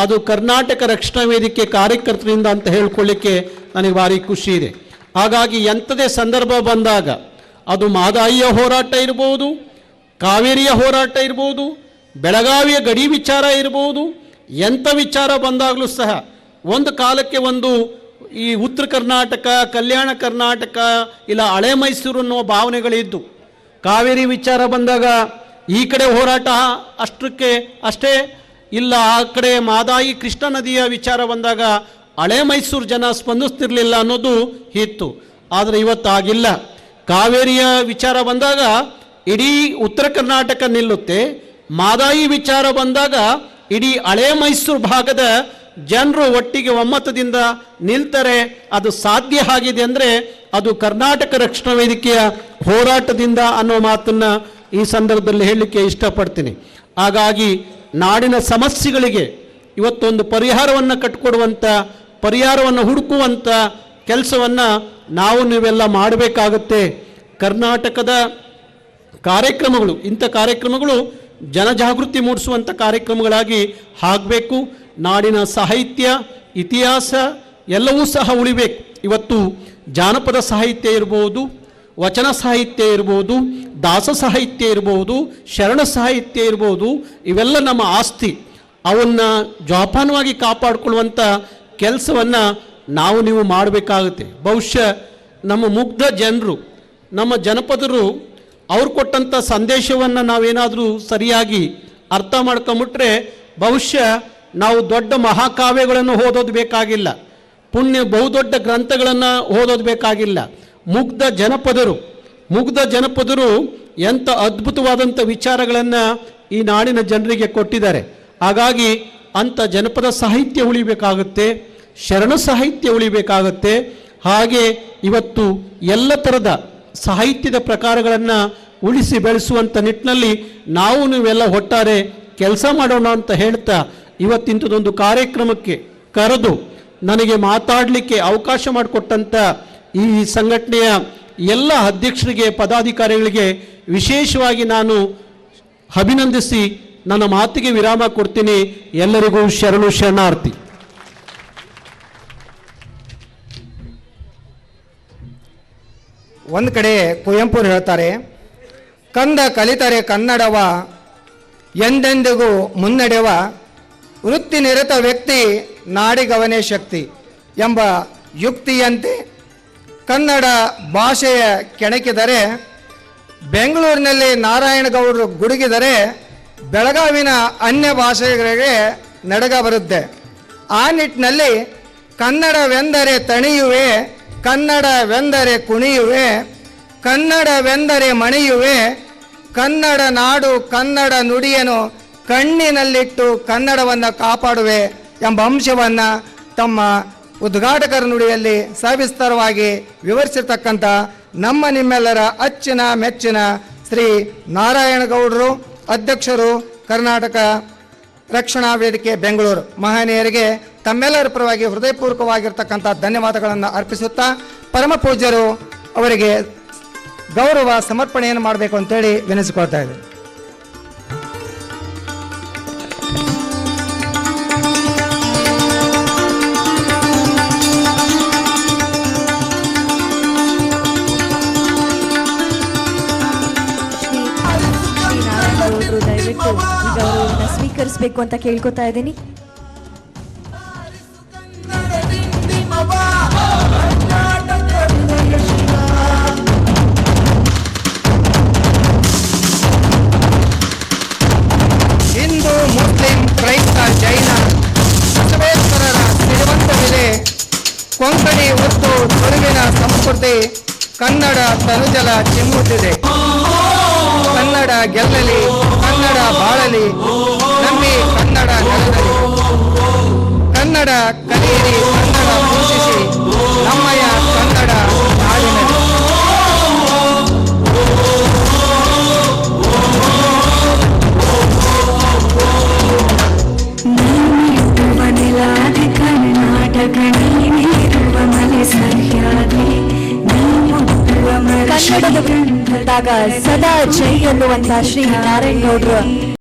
ಅದು ಕರ್ನಾಟಕ ರಕ್ಷಣಾ ವೇದಿಕೆ ಕಾರ್ಯಕರ್ತರಿಂದ ಅಂತ ಹೇಳ್ಕೊಳ್ಳಿಕ್ಕೆ ನನಗೆ ಭಾರಿ ಖುಷಿ ಇದೆ. ಹಾಗಾಗಿ ಎಂಥದೇ ಸಂದರ್ಭ ಬಂದಾಗ, ಅದು ಮಹದಾಯಿಯ ಹೋರಾಟ ಇರ್ಬೋದು, ಕಾವೇರಿಯ ಹೋರಾಟ ಇರ್ಬೋದು, ಬೆಳಗಾವಿಯ ಗಡಿ ವಿಚಾರ ಇರ್ಬೋದು, ಎಂಥ ವಿಚಾರ ಬಂದಾಗಲೂ ಸಹ ಒಂದು ಕಾಲಕ್ಕೆ ಒಂದು ಈ ಉತ್ತರ ಕರ್ನಾಟಕ, ಕಲ್ಯಾಣ ಕರ್ನಾಟಕ, ಇಲ್ಲ ಹಳೆ ಮೈಸೂರು ಅನ್ನೋ ಭಾವನೆಗಳಿದ್ದು, ಕಾವೇರಿ ವಿಚಾರ ಬಂದಾಗ ಈ ಕಡೆ ಹೋರಾಟ ಅಷ್ಟೇ ಇಲ್ಲ, ಆ ಕಡೆ ಮಹದಾಯಿ ಕೃಷ್ಣಾ ನದಿಯ ವಿಚಾರ ಬಂದಾಗ ಹಳೆ ಮೈಸೂರು ಜನ ಸ್ಪಂದಿಸ್ತಿರ್ಲಿಲ್ಲ ಅನ್ನೋದು ಇತ್ತು. ಆದರೆ ಇವತ್ತು ಆಗಿಲ್ಲ. ಕಾವೇರಿಯ ವಿಚಾರ ಬಂದಾಗ ಇಡೀ ಉತ್ತರ ಕರ್ನಾಟಕ ನಿಲ್ಲುತ್ತೆ. ಮಾದಾಯಿ ವಿಚಾರ ಬಂದಾಗ ಇಡೀ ಹಳೆ ಮೈಸೂರು ಭಾಗದ ಜನರು ಒಟ್ಟಿಗೆ ಒಮ್ಮತದಿಂದ ನಿಲ್ತಾರೆ. ಅದು ಸಾಧ್ಯ ಆಗಿದೆ ಅಂದರೆ ಅದು ಕರ್ನಾಟಕ ರಕ್ಷಣಾ ವೇದಿಕೆಯ ಹೋರಾಟದಿಂದ ಅನ್ನೋ ಮಾತನ್ನು ಈ ಸಂದರ್ಭದಲ್ಲಿ ಹೇಳಲಿಕ್ಕೆ ಇಷ್ಟಪಡ್ತೀನಿ. ಹಾಗಾಗಿ ನಾಡಿನ ಸಮಸ್ಯೆಗಳಿಗೆ ಇವತ್ತೊಂದು ಪರಿಹಾರವನ್ನು ಕಟ್ಟಿಕೊಡುವಂಥ, ಪರಿಹಾರವನ್ನು ಹುಡುಕುವಂಥ ಕೆಲಸವನ್ನು ನಾವು ನೀವೆಲ್ಲ ಮಾಡಬೇಕಾಗುತ್ತೆ. ಕರ್ನಾಟಕದ ಕಾರ್ಯಕ್ರಮಗಳು, ಇಂಥ ಕಾರ್ಯಕ್ರಮಗಳು ಜನಜಾಗೃತಿ ಮೂಡಿಸುವಂಥ ಕಾರ್ಯಕ್ರಮಗಳಾಗಿ ಆಗಬೇಕು. ನಾಡಿನ ಸಾಹಿತ್ಯ, ಇತಿಹಾಸ ಎಲ್ಲವೂ ಸಹ ಉಳಿಬೇಕು. ಇವತ್ತು ಜಾನಪದ ಸಾಹಿತ್ಯ ಇರ್ಬೋದು, ವಚನ ಸಾಹಿತ್ಯ ಇರ್ಬೋದು, ದಾಸ ಸಾಹಿತ್ಯ ಇರ್ಬೋದು, ಶರಣ ಸಾಹಿತ್ಯ ಇರ್ಬೋದು, ಇವೆಲ್ಲ ನಮ್ಮ ಆಸ್ತಿ. ಅವನ್ನು ಜೋಪಾನವಾಗಿ ಕಾಪಾಡಿಕೊಳ್ಳುವಂಥ ಕೆಲಸವನ್ನು ನಾವು ನೀವು ಮಾಡಬೇಕಾಗುತ್ತೆ. ಬಹುಶಃ ನಮ್ಮ ಮುಗ್ಧ ಜನರು, ನಮ್ಮ ಜನಪದರು ಅವ್ರು ಕೊಟ್ಟಂಥ ಸಂದೇಶವನ್ನು ನಾವೇನಾದರೂ ಸರಿಯಾಗಿ ಅರ್ಥ ಮಾಡ್ಕೊಂಬಿಟ್ರೆ ಬಹುಶಃ ನಾವು ದೊಡ್ಡ ಮಹಾಕಾವ್ಯಗಳನ್ನು ಓದೋದು ಬೇಕಾಗಿಲ್ಲ, ಬಹುದೊಡ್ಡ ಗ್ರಂಥಗಳನ್ನು ಓದೋದು ಬೇಕಾಗಿಲ್ಲ. ಮುಗ್ಧ ಜನಪದರು ಎಂಥ ಅದ್ಭುತವಾದಂಥ ವಿಚಾರಗಳನ್ನು ಈ ನಾಡಿನ ಜನರಿಗೆ ಕೊಟ್ಟಿದ್ದಾರೆ. ಹಾಗಾಗಿ ಅಂಥ ಜನಪದ ಸಾಹಿತ್ಯ ಉಳಿಬೇಕಾಗುತ್ತೆ, ಶರಣ ಸಾಹಿತ್ಯ ಉಳಿಬೇಕಾಗುತ್ತೆ. ಹಾಗೆ ಇವತ್ತು ಎಲ್ಲ ಥರದ ಸಾಹಿತ್ಯದ ಪ್ರಕಾರಗಳನ್ನು ಉಳಿಸಿ ಬೆಳೆಸುವಂಥ ನಿಟ್ಟಿನಲ್ಲಿ ನಾವು ನೀವೆಲ್ಲ ಒಟ್ಟಾರೆ ಕೆಲಸ ಮಾಡೋಣ ಅಂತ ಹೇಳ್ತಾ ಇವತ್ತಿಂಥದ್ದೊಂದು ಕಾರ್ಯಕ್ರಮಕ್ಕೆ ಕರೆದು ನನಗೆ ಮಾತಾಡಲಿಕ್ಕೆ ಅವಕಾಶ ಮಾಡಿಕೊಟ್ಟಂಥ ಈ ಸಂಘಟನೆಯ ಎಲ್ಲ ಅಧ್ಯಕ್ಷರಿಗೆ, ಪದಾಧಿಕಾರಿಗಳಿಗೆ ವಿಶೇಷವಾಗಿ ನಾನು ಅಭಿನಂದಿಸಿ ನನ್ನ ಮಾತಿಗೆ ವಿರಾಮ ಕೊಡ್ತೀನಿ. ಎಲ್ಲರಿಗೂ ಶರಣು ಶರಣಾರ್ಥಿ. ಒಂದು ಕಡೆ ಕುವೆಂಪು ಹೇಳ್ತಾರೆ, ಕಂದ ಕಲಿತರೆ ಕನ್ನಡವ ಎಂದೆಂದಿಗೂ ಮುನ್ನಡೆವ ವೃತ್ತಿ ನಿರತ ವ್ಯಕ್ತಿ ನಾಡಿಗವನೇ ಶಕ್ತಿ ಎಂಬ ಯುಕ್ತಿಯಂತೆ ಕನ್ನಡ ಭಾಷೆಯ ಕೆಣಕಿದರೆ, ಬೆಂಗಳೂರಿನಲ್ಲಿ ನಾರಾಯಣಗೌಡರು ಗುಡುಗಿದರೆ ಬೆಳಗಾವಿನ ಅನ್ಯ ಭಾಷೆಗಳಿಗೆ ನಡಗ ಬರುತ್ತೆ. ಆ ನಿಟ್ಟಿನಲ್ಲಿ ಕನ್ನಡವೆಂದರೆ ತಣಿಯುವೆ, ಕನ್ನಡವೆಂದರೆ ಕುಣಿಯುವೆ, ಕನ್ನಡವೆಂದರೆ ಮಣಿಯುವೆ, ಕನ್ನಡ ನಾಡು ಕನ್ನಡ ನುಡಿಯನ್ನು ಕಣ್ಣಿನಲ್ಲಿಟ್ಟು ಕನ್ನಡವನ್ನು ಕಾಪಾಡುವೆ ಎಂಬ ಅಂಶವನ್ನು ತಮ್ಮ ಉದ್ಘಾಟಕರ ನುಡಿಯಲ್ಲಿ ಸವಿಸ್ತಾರವಾಗಿ ವಿವರಿಸಿರ್ತಕ್ಕಂಥ ನಮ್ಮ ನಿಮ್ಮೆಲ್ಲರ ಅಚ್ಚಿನ ಮೆಚ್ಚಿನ ಶ್ರೀ ನಾರಾಯಣಗೌಡರು, ಅಧ್ಯಕ್ಷರು, ಕರ್ನಾಟಕ ರಕ್ಷಣಾ ವೇದಿಕೆ ಬೆಂಗಳೂರು ಮಹನೀಯರಿಗೆ ತಮ್ಮೆಲ್ಲರ ಪರವಾಗಿ ಹೃದಯಪೂರ್ವಕವಾಗಿರ್ತಕ್ಕಂಥ ಧನ್ಯವಾದಗಳನ್ನು ಅರ್ಪಿಸುತ್ತಾ ಪರಮ ಪೂಜ್ಯರು ಅವರಿಗೆ ಗೌರವ ಸಮರ್ಪಣೆಯನ್ನು ಮಾಡಬೇಕು ಅಂತೇಳಿ ವಿನಂತಿಸಿಕೊಳ್ತಾ ಇದ್ದಾರೆ. ಶ್ರೀನಾರಾಯಣಗೌಡರು ದಯವಿಟ್ಟು ಈ ಗೌರವವನ್ನು ಸ್ವೀಕರಿಸಬೇಕು ಅಂತ ಕೇಳ್ಕೊತಾ ಇದ್ದೀನಿ. ಹಿಂದೂ, ಮುಸ್ಲಿಂ, ಕ್ರೈಸ್ತ, ಜೈನ ಬಸವೇಶ್ವರರ ಸಿರಿವಂತವಿದೆ ಕೊಂಕಣಿ ಉತ್ತು ತುಳುವಿನ ಸಂಸ್ಕೃತಿ ಕನ್ನಡ ತನುಜಲ ಚಿಮ್ಮುತ್ತಿದೆ. ಕನ್ನಡ ಗೆಲ್ಲಲಿ, ಕನ್ನಡ ಬಾಳಲಿ, ನಂಬಿ ಕನ್ನಡ ನೆಲದಲ್ಲಿ. ಕನ್ನಡ ಕಲಿಯಿರಿ, ಕನ್ನಡ ಪೋಷಿಸಿ, ನಮ್ಮಯ ಕನ್ನಡ ನಾಡಿನಲ್ಲಿ. ಕನ್ನಡದ ಸದಾ ಜೈ ಎನ್ನುವಂತಹ ಶ್ರೀ ನಾರಾಯಣಗೌಡರು